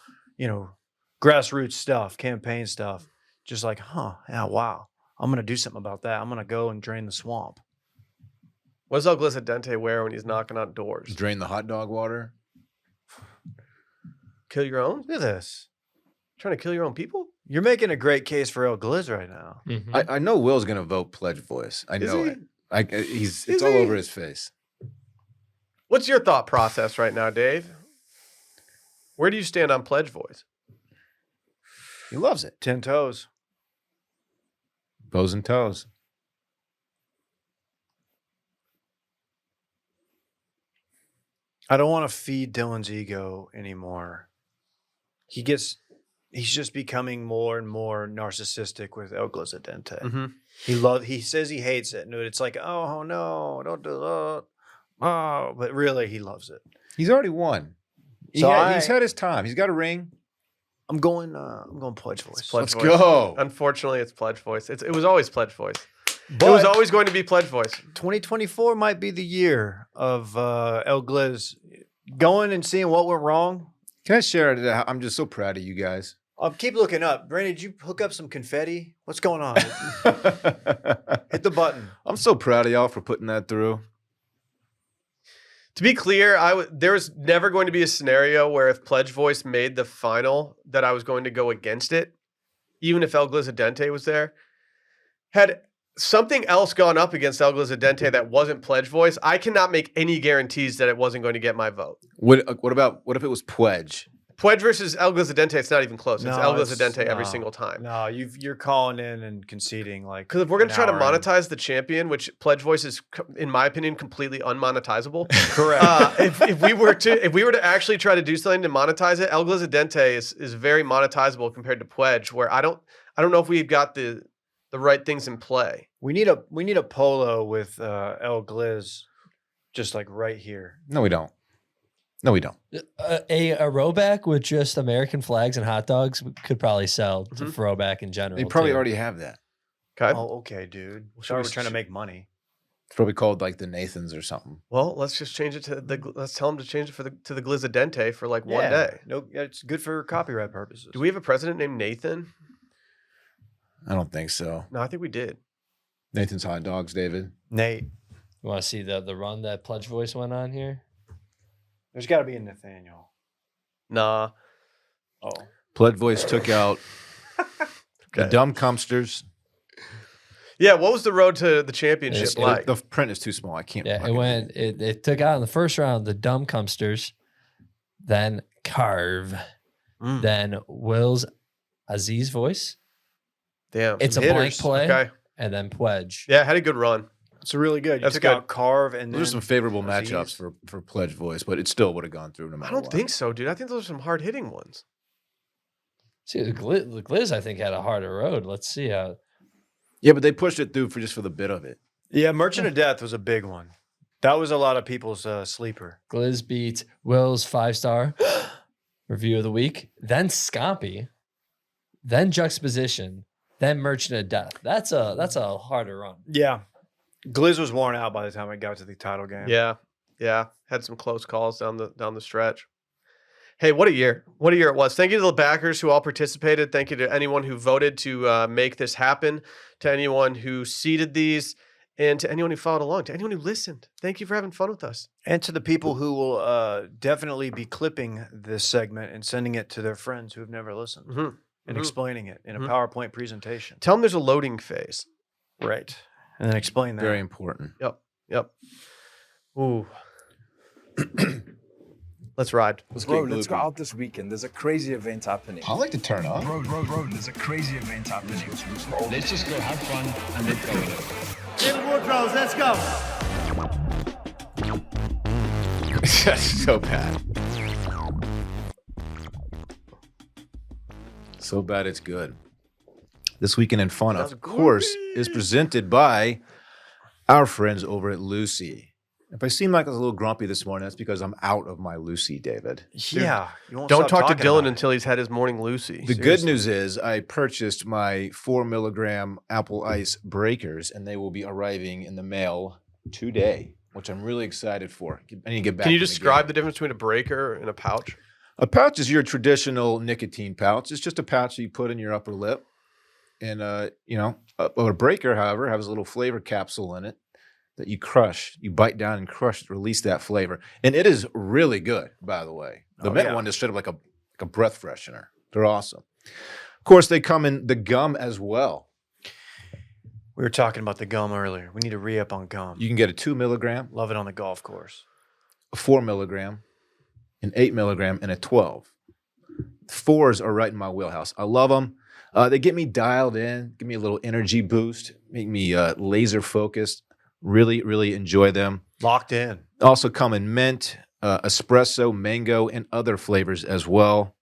Speaker 3: grassroots stuff, campaign stuff. Just like, yeah, wow, I'm gonna do something about that. I'm gonna go and drain the swamp.
Speaker 1: What does El Glizadente wear when he's knocking on doors?
Speaker 2: Drain the hot dog water.
Speaker 1: Kill your own?
Speaker 3: Look at this.
Speaker 1: Trying to kill your own people?
Speaker 3: You're making a great case for El Gliz right now.
Speaker 4: Mhm.
Speaker 2: I know Will's gonna vote Pledge Voice. I
Speaker 1: Is
Speaker 2: know
Speaker 1: he?
Speaker 2: it. It's
Speaker 1: Is
Speaker 2: all
Speaker 1: he?
Speaker 2: over his face.
Speaker 1: What's your thought process right now, Dave? Where do you stand on Pledge Voice?
Speaker 2: He loves it.
Speaker 3: 10 toes.
Speaker 2: Bows and toes.
Speaker 3: I don't want to feed Dylan's ego anymore. He's just becoming more and more narcissistic with El Glizadente.
Speaker 1: Mm-hmm.
Speaker 3: He says he hates it, and it's like, oh no, don't do that. Oh, but really he loves it.
Speaker 2: He's already won.
Speaker 3: So
Speaker 2: He's had his time. He's got a ring.
Speaker 3: I'm going Pledge Voice.
Speaker 1: Pledge
Speaker 2: Let's
Speaker 1: Voice.
Speaker 2: go.
Speaker 1: Unfortunately, it's Pledge Voice. It was always Pledge Voice.
Speaker 3: But
Speaker 1: It was always going to be Pledge Voice.
Speaker 3: 2024 might be the year of El Gliz going and seeing what went wrong.
Speaker 2: Can I share it? I'm just so proud of you guys.
Speaker 3: Keep looking up. Brandon, did you hook up some confetti? What's going on? Hit the button.
Speaker 2: I'm so proud of y'all for putting that through.
Speaker 1: To be clear, there was never going to be a scenario where if Pledge Voice made the final that I was going to go against it, even if El Glizadente was there. Had something else gone up against El Glizadente that wasn't Pledge Voice, I cannot make any guarantees that it wasn't going to get my vote.
Speaker 2: What if it was Pledge?
Speaker 1: Pledge versus El Glizadente, it's not even close. It's
Speaker 3: No,
Speaker 1: El
Speaker 3: it's-
Speaker 1: Glizadente every
Speaker 3: no.
Speaker 1: single time.
Speaker 3: No, you're calling in and conceding like.
Speaker 1: Because if we're going to
Speaker 3: an
Speaker 1: try to
Speaker 3: hour in.
Speaker 1: monetize the champion, which Pledge Voice is, in my opinion, completely unmonetizable.
Speaker 3: Correct.
Speaker 1: If we were to actually try to do something to monetize it, El Glizadente is very monetizable compared to Pledge, where I don't know if we've got the right things in play.
Speaker 3: We need a polo with El Gliz, just like right here.
Speaker 2: No, we don't. No, we don't.
Speaker 4: A rowback with just American flags and hot dogs could probably sell to
Speaker 1: Mhm.
Speaker 4: throwback in general.
Speaker 2: They probably
Speaker 4: too.
Speaker 2: already have that.
Speaker 1: Okay.
Speaker 3: Oh, okay, dude.
Speaker 1: Should
Speaker 3: Sorry,
Speaker 1: we
Speaker 3: we're trying to
Speaker 1: sh-
Speaker 3: make money.
Speaker 2: It's probably called like the Nathans or something.
Speaker 1: Well, let's just change it to let's tell them to change it to the Glizadente for like one
Speaker 3: Yeah.
Speaker 1: day.
Speaker 3: No, yeah, it's good for copyright purposes.
Speaker 1: Do we have a president named Nathan?
Speaker 2: I don't think so.
Speaker 1: No, I think we did.
Speaker 2: Nathan's hot dogs, David.
Speaker 3: Nate?
Speaker 4: You want to see the run that Pledge Voice went on here?
Speaker 3: There's got to be a Nathaniel.
Speaker 1: Nah.
Speaker 3: Oh,
Speaker 2: Pledge Voice took out the
Speaker 1: Okay.
Speaker 2: dumb Cumsters.
Speaker 1: Yeah, what was the road to the championship
Speaker 4: It's-
Speaker 1: like?
Speaker 2: The print is too small. I can't.
Speaker 4: Yeah,
Speaker 2: fucking-
Speaker 4: it took out in the first round the dumb Cumsters, then Carve, then Will's Aziz Voice,
Speaker 1: Damn.
Speaker 4: It's
Speaker 1: some
Speaker 4: a blank
Speaker 1: hitters.
Speaker 4: play.
Speaker 1: Okay.
Speaker 4: and then Pledge.
Speaker 1: Yeah, had a good run.
Speaker 3: it's really good. You
Speaker 1: That's
Speaker 3: took
Speaker 1: good.
Speaker 3: out Carve and
Speaker 2: Those are
Speaker 3: then
Speaker 2: some favorable
Speaker 3: Aziz.
Speaker 2: matchups for Pledge Voice, but it still would have gone through no
Speaker 1: I
Speaker 2: matter
Speaker 1: don't
Speaker 2: what.
Speaker 1: think so, dude. I think those are some hard hitting ones.
Speaker 4: See, the Gliz, I think, had a harder road. Let's see how.
Speaker 2: Yeah, but they pushed it through for the bit of it.
Speaker 3: Yeah, Merchant of Death was a big one. That was a lot of people's sleeper.
Speaker 4: Gliz beat Will's 5-star review of the week, then Scompy, then Juxtaposition, then Merchant of Death. That's a harder run.
Speaker 3: Yeah, Gliz was worn out by the time I got to the title game.
Speaker 1: Yeah. Yeah. Had some close calls down the stretch. Hey, what a year. What a year it was. Thank you to the backers who all participated. Thank you to anyone who voted to make this happen, to anyone who seeded these. And to anyone who followed along, to anyone who listened, thank you for having fun with us.
Speaker 3: And to the people who will definitely be clipping this segment and sending it to their friends who have never listened and explaining it in a PowerPoint presentation.
Speaker 1: Tell them there's a loading phase.
Speaker 3: Right. And then explain that.
Speaker 2: Very important.
Speaker 1: Yep. Ooh. Let's ride.
Speaker 5: Bro, let's go out this weekend. There's a crazy event happening.
Speaker 2: I like to turn up.
Speaker 5: Bro, there's a crazy event happening.
Speaker 6: Let's just go have fun and let go with it.
Speaker 7: David Woodrose, let's go.
Speaker 2: That's so bad. So bad it's good. This Weekend in Fun, of course, is presented by our friends over at Lucy. If I seem like I was a little grumpy this morning, that's because I'm out of my Lucy, David.
Speaker 3: Yeah. You won't
Speaker 1: Don't
Speaker 3: stop
Speaker 1: talk to
Speaker 3: talking
Speaker 1: Dylan
Speaker 3: about it.
Speaker 1: until he's had his morning Lucy.
Speaker 2: The good news is I purchased my 4 milligram apple ice breakers, and they will be arriving in the mail today, which I'm really excited for. I need to get back.
Speaker 1: Can you
Speaker 2: in the
Speaker 1: describe
Speaker 2: game.
Speaker 1: the difference between a breaker and a pouch?
Speaker 2: A pouch is your traditional nicotine pouch. It's just a pouch that you put in your upper lip. And, a breaker, however, has a little flavor capsule in it that you crush. You bite down and crush to release that flavor. And it is really good, by the way. The mint one is straight up like a breath freshener. They're awesome. Of course, they come in the gum as well.
Speaker 3: We were talking about the gum earlier. We need to re-up on gum.
Speaker 2: You can get a 2 milligram,
Speaker 3: Love it on the golf course.
Speaker 2: a 4 milligram, an 8 milligram, and a 12. 4s are right in my wheelhouse. I love them. They get me dialed in, give me a little energy boost, make me laser focused. Really, really enjoy them.
Speaker 3: Locked in.
Speaker 2: Also come in mint, espresso, mango, and other flavors as well.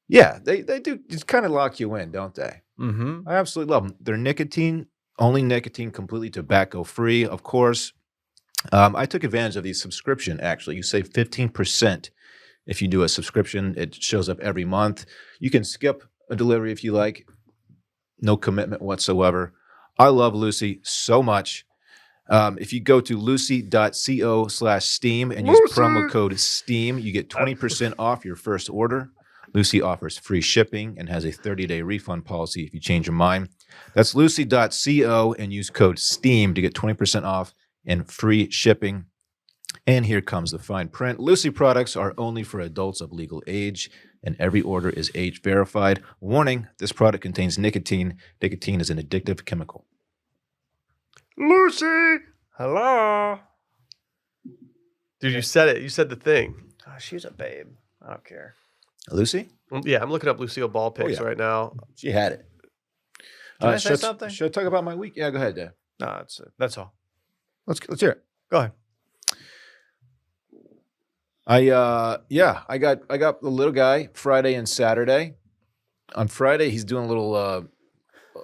Speaker 2: Yeah, they do just kind of lock you in, don't they?
Speaker 3: Mm-hmm.
Speaker 2: I absolutely love them. They're nicotine, only nicotine, completely tobacco free, of course. I took advantage of the subscription, actually. You save 15% if you do a subscription. It shows up every month. You can skip a delivery if you like. No commitment whatsoever. I love Lucy so much. If you go to lucy.co/steam and use promo code STEAM, you get 20% off your first order. Lucy offers free shipping and has a 30-day refund policy if you change your mind. That's lucy.co and use code STEAM to get 20% off and free shipping. And here comes the fine print. Lucy products are only for adults of legal age, and every order is age verified. Warning, this product contains nicotine. Nicotine is an addictive chemical.
Speaker 3: Lucy! Hello?
Speaker 1: Dude, you said it. You said the thing.
Speaker 3: Oh, she's a babe. I don't care.
Speaker 2: Lucy?
Speaker 1: Yeah, I'm looking up Lucille Ball pics right now.
Speaker 2: She had it.
Speaker 3: Can I say something?
Speaker 2: Should I talk about my week? Yeah, go ahead, Dave.
Speaker 3: No, that's all.
Speaker 2: Let's hear it.
Speaker 3: Go ahead.
Speaker 2: I got the little guy Friday and Saturday. On Friday, he's doing a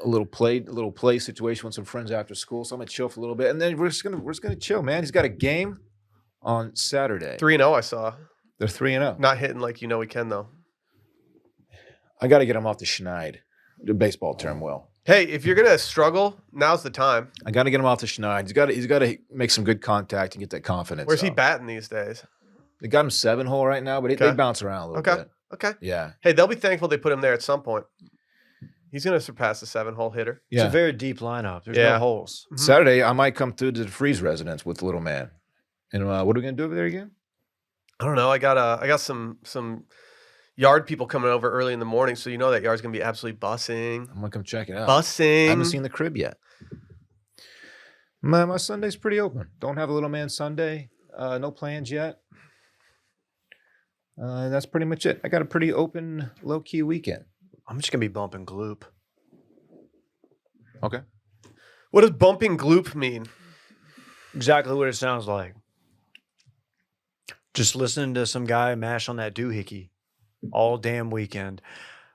Speaker 2: little play situation with some friends after school. So I'm gonna chill for a little bit, and then we're just gonna chill, man. He's got a game on Saturday.
Speaker 1: 3-0 I saw.
Speaker 2: They're 3-0.
Speaker 1: Not hitting like we can, though.
Speaker 2: I got to get him off the schneid. The baseball term, will.
Speaker 1: Hey, if you're going to struggle, now's the time.
Speaker 2: I got to get him off the schneid. He's got to make some good contact and get that confidence.
Speaker 1: Where's he
Speaker 2: up.
Speaker 1: batting these days?
Speaker 2: They got him 7-hole right now, but they bounce around a little bit.
Speaker 1: Okay.
Speaker 2: Yeah.
Speaker 1: Hey, they'll be thankful they put him there at some point. He's going to surpass the 7-hole hitter.
Speaker 3: It's a very deep lineup. There's no holes.
Speaker 1: Mm-hmm.
Speaker 2: Saturday, I might come through to the Freeze residence with the little man. And what are we going to do over there again?
Speaker 1: I don't know. I got some yard people coming over early in the morning, so that yard's gonna be absolutely bussing.
Speaker 2: I'm gonna come check it out.
Speaker 1: Bussing.
Speaker 2: I haven't seen the crib yet. My Sunday's pretty open. Don't have a little man Sunday. No plans yet. That's pretty much it. I got a pretty open, low-key weekend.
Speaker 3: I'm just gonna be bumping gloop.
Speaker 2: Okay.
Speaker 1: What does bumping gloop mean?
Speaker 3: Exactly what it sounds like. Just listening to some guy mash on that doohickey all damn weekend.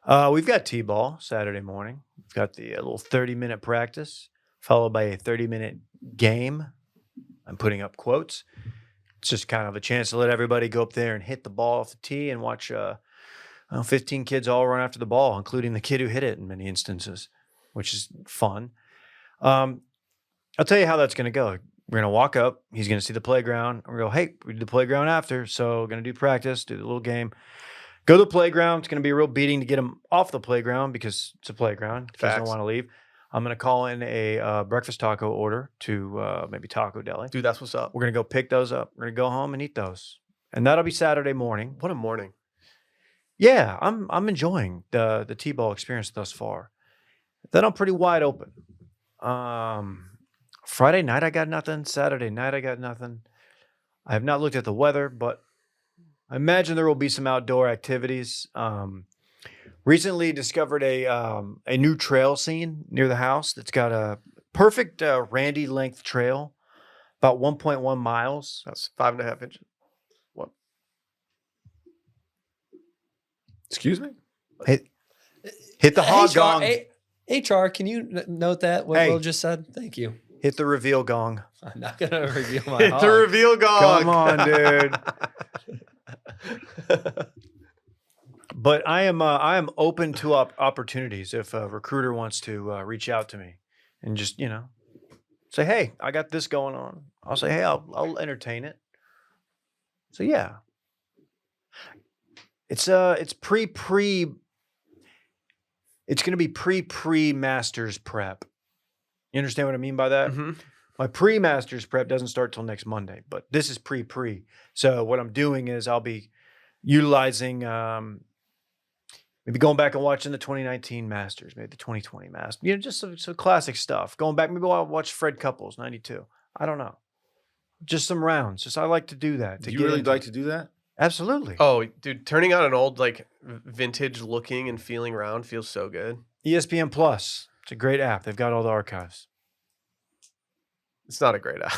Speaker 3: We've got T-ball Saturday morning. We've got the little 30-minute practice followed by a 30-minute game. I'm putting up quotes. It's just kind of a chance to let everybody go up there and hit the ball off the tee and watch 15 kids all run after the ball, including the kid who hit it in many instances, which is fun. I'll tell you how that's going to go. We're going to walk up. He's going to see the playground. We're going to go, hey, we do the playground after. So we're going to do practice, do the little game. Go to the playground. It's going to be a real beating to get him off the playground because it's a playground. He doesn't want to leave. I'm gonna call in a breakfast taco order to maybe Taco Deli.
Speaker 1: Dude, that's what's up.
Speaker 3: We're gonna go pick those up. We're gonna go home and eat those, and that'll be Saturday morning.
Speaker 1: What a morning.
Speaker 3: Yeah, I'm enjoying the T-ball experience thus far. Then I'm pretty wide open. Friday night I got nothing. Saturday night I got nothing. I have not looked at the weather, but I imagine there will be some outdoor activities. Recently discovered a new trail scene near the house that's got a perfect Randy length trail, about 1.1 miles.
Speaker 1: That's 5.5 inches. What?
Speaker 2: Excuse me?
Speaker 3: Hit the hog
Speaker 4: HR,
Speaker 3: gong.
Speaker 4: HR, can you note that what
Speaker 3: Hey.
Speaker 4: Will just said? Thank you.
Speaker 3: Hit the reveal gong.
Speaker 4: I'm not gonna reveal my
Speaker 1: Hit
Speaker 4: hog.
Speaker 1: the reveal gong.
Speaker 3: Come on, dude. But I am open to opportunities if a recruiter wants to reach out to me and just say, hey, I got this going on. I'll say, hey, I'll entertain it. So yeah, it's gonna be pre masters prep. You understand what I mean by that?
Speaker 1: Mm-hmm.
Speaker 3: My pre-masters prep doesn't start till next Monday, but this is pre. So what I'm doing is I'll be utilizing maybe going back and watching the 2019 Masters, maybe the 2020 Masters. Just some classic stuff. Going back, maybe I'll watch Fred Couples 92. I don't know. Just some rounds. Just I like to do that.
Speaker 2: Do you really like to do that?
Speaker 3: Absolutely.
Speaker 1: Oh, dude, turning on an old vintage looking and feeling round feels so good.
Speaker 3: ESPN Plus. It's a great app. They've got all the archives.
Speaker 1: It's not a great app.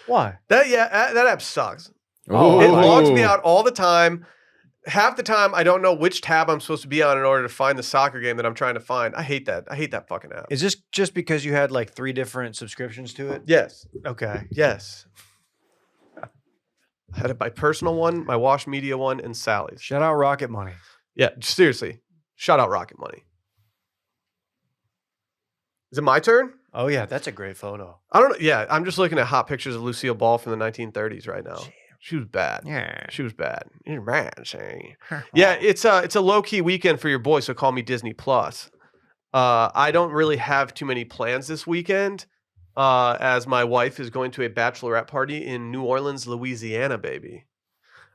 Speaker 3: Why?
Speaker 1: That app sucks.
Speaker 3: Oh,
Speaker 1: It logs me out all the time. Half the time, I don't know which tab I'm supposed to be on in order to find the soccer game that I'm trying to find. I hate that. I hate that fucking app.
Speaker 3: Is this just because you had like 3 different subscriptions to it?
Speaker 1: Yes.
Speaker 3: Okay.
Speaker 1: Yes. I had my personal one, my Wash Media one, and Sally's.
Speaker 3: Shout out Rocket Money.
Speaker 1: Yeah, seriously. Shout out Rocket Money. Is it my turn?
Speaker 3: Oh yeah, that's a great photo.
Speaker 1: I don't know. Yeah, I'm just looking at hot pictures of Lucille Ball from the 1930s right now. She was bad.
Speaker 3: Yeah.
Speaker 1: She was bad. You're bad, say. Yeah, it's a low key weekend for your boy, so call me Disney Plus. I don't really have too many plans this weekend, as my wife is going to a bachelorette party in New Orleans, Louisiana, baby.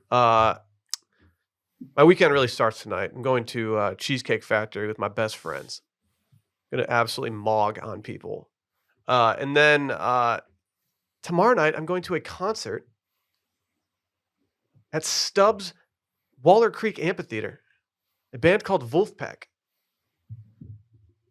Speaker 1: My weekend really starts tonight. I'm going to Cheesecake Factory with my best friends. Going to absolutely mog on people. And then tomorrow night, I'm going to a concert at Stubbs Waller Creek Amphitheater, a band called Wolfpack.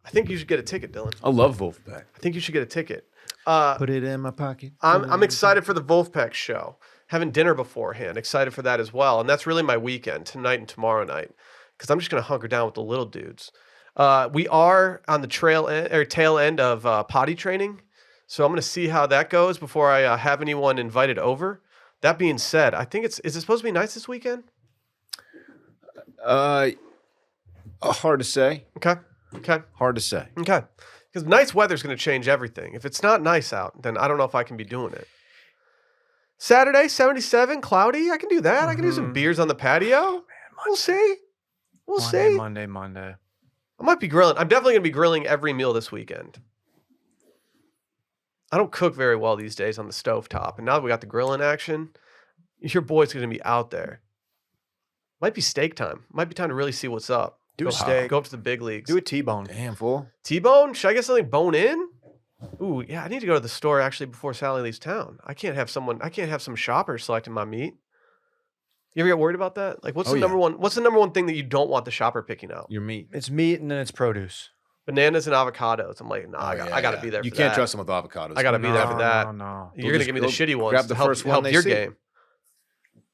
Speaker 1: I think you should get a ticket, Dylan.
Speaker 2: I love Wolfpack.
Speaker 1: I think you should get a ticket.
Speaker 2: Put it in my pocket.
Speaker 1: I'm excited for the Wolfpack show. Having dinner beforehand, excited for that as well. And that's really my weekend, tonight and tomorrow night, because I'm just going to hunker down with the little dudes. We are on the tail end of potty training, so I'm going to see how that goes before I have anyone invited over. That being said, I think is it supposed to be nice this weekend?
Speaker 2: Hard to say.
Speaker 1: Okay.
Speaker 2: Hard to say.
Speaker 1: Okay. Because nice weather's going to change everything. If it's not nice out, then I don't know if I can be doing it. Saturday, 77, cloudy. I can do that. I can do some beers on the patio. We'll see. We'll see.
Speaker 3: Monday.
Speaker 1: I might be grilling. I'm definitely going to be grilling every meal this weekend. I don't cook very well these days on the stovetop. And now that we got the grill in action, your boy's going to be out there. Might be steak time. Might be time to really see what's up.
Speaker 3: Do a steak.
Speaker 1: Go up to the big leagues.
Speaker 3: Do a T-bone.
Speaker 2: Damn, fool.
Speaker 1: T-bone? Should I get something bone in? Ooh, yeah, I need to go to the store actually before Sally leaves town. I can't have some shopper selecting my meat. You ever get worried about that? Like what's the number one thing that you don't want the shopper picking out?
Speaker 2: Your meat.
Speaker 3: It's meat and then it's produce.
Speaker 1: Bananas and avocados. I'm like, I gotta be there for that.
Speaker 2: You can't trust them with avocados.
Speaker 1: I gotta be there for that.
Speaker 3: No.
Speaker 1: You're gonna give me the shitty ones
Speaker 2: grab the
Speaker 1: to help,
Speaker 2: first one
Speaker 1: help
Speaker 2: they
Speaker 1: your
Speaker 2: see.
Speaker 1: game.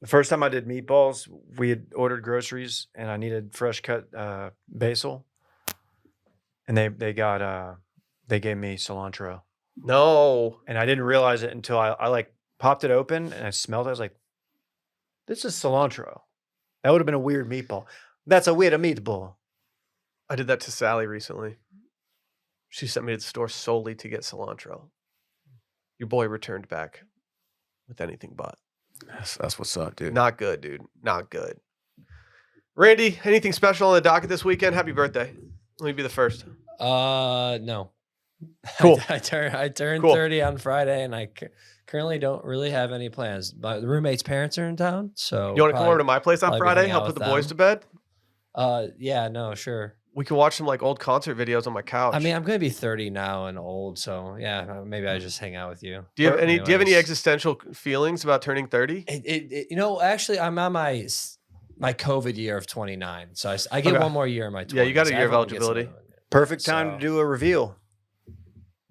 Speaker 3: The first time I did meatballs, we had ordered groceries and I needed fresh cut basil. And they gave me cilantro.
Speaker 1: No.
Speaker 3: And I didn't realize it until I like popped it open and I smelled it. I was like, this is cilantro. That would have been a weird meatball. That's a weird meatball.
Speaker 1: I did that to Sally recently. She sent me to the store solely to get cilantro. Your boy returned back with anything but.
Speaker 2: That's what's up, dude.
Speaker 1: Not good, dude. Not good. Randy, anything special on the docket this weekend? Happy birthday. Let me be the first.
Speaker 4: No.
Speaker 1: Cool.
Speaker 4: I turned
Speaker 1: Cool.
Speaker 4: 30 on Friday, and I currently don't really have any plans. My roommate's parents are in town, so
Speaker 1: You want to come over to my place on
Speaker 4: probably
Speaker 1: Friday?
Speaker 4: hang out
Speaker 1: Help put
Speaker 4: with
Speaker 1: the boys
Speaker 4: them.
Speaker 1: to bed?
Speaker 4: Yeah, no, sure.
Speaker 1: We can watch some like old concert videos on my couch.
Speaker 4: I mean, I'm gonna be 30 now and old, so yeah, maybe I just hang out with you.
Speaker 1: do you have any
Speaker 4: Anyways.
Speaker 1: existential feelings about turning 30?
Speaker 4: Actually, I'm on my COVID year of 29, so I get
Speaker 1: Okay.
Speaker 4: one more year in my 20s.
Speaker 1: Yeah, you got a year of
Speaker 4: Everyone gets
Speaker 1: eligibility.
Speaker 4: another one.
Speaker 3: Perfect time
Speaker 4: So-
Speaker 3: to do a reveal.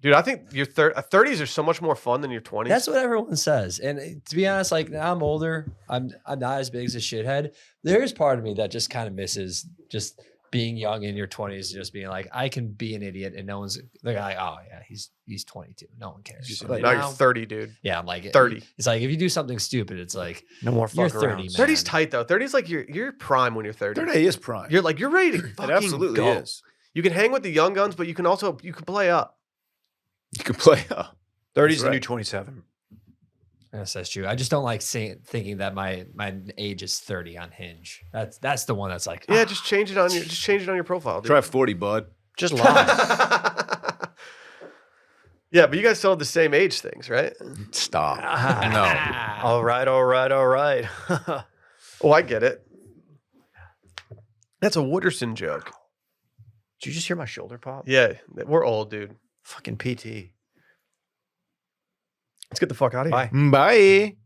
Speaker 1: Dude, I think your 30s are so much more fun than your 20s.
Speaker 4: That's what everyone says. And to be honest, like now I'm older. I'm not as big as a shithead. There's part of me that just kind of misses just being young in your 20s, just being like, I can be an idiot and no one's they're like, oh yeah, he's 22. No one cares.
Speaker 2: Just
Speaker 4: But
Speaker 2: like,
Speaker 1: now
Speaker 4: now-
Speaker 1: you're 30, dude.
Speaker 4: Yeah, I'm like
Speaker 1: 30.
Speaker 4: It's like if you do something stupid, it's like
Speaker 3: No more
Speaker 4: you're
Speaker 3: fuck
Speaker 4: 30,
Speaker 3: arounds.
Speaker 4: man.
Speaker 1: 30's tight though. 30's like your prime when you're 30.
Speaker 2: 30 is prime.
Speaker 1: You're ready to
Speaker 2: It
Speaker 1: fucking
Speaker 2: absolutely
Speaker 1: go.
Speaker 2: is.
Speaker 1: You can hang with the young guns, but you can play up.
Speaker 2: You could play up.
Speaker 3: 30 is
Speaker 2: That's
Speaker 3: the new
Speaker 2: right.
Speaker 3: 27.
Speaker 4: Yes, that's true. I just don't like thinking that my age is 30 on Hinge. That's the one that's like,
Speaker 1: Yeah, just change it on your profile, dude.
Speaker 2: Try 40, bud.
Speaker 3: Just lie.
Speaker 1: Yeah, but you guys still have the same age things, right?
Speaker 2: Stop. No.
Speaker 3: All right, all right, all right.
Speaker 1: Oh, I get it. That's a Wooderson joke.
Speaker 3: Did you just hear my shoulder pop?
Speaker 1: Yeah, we're old, dude.
Speaker 3: Fucking PT.
Speaker 1: Let's get the fuck out of here.
Speaker 3: Bye.
Speaker 2: Bye.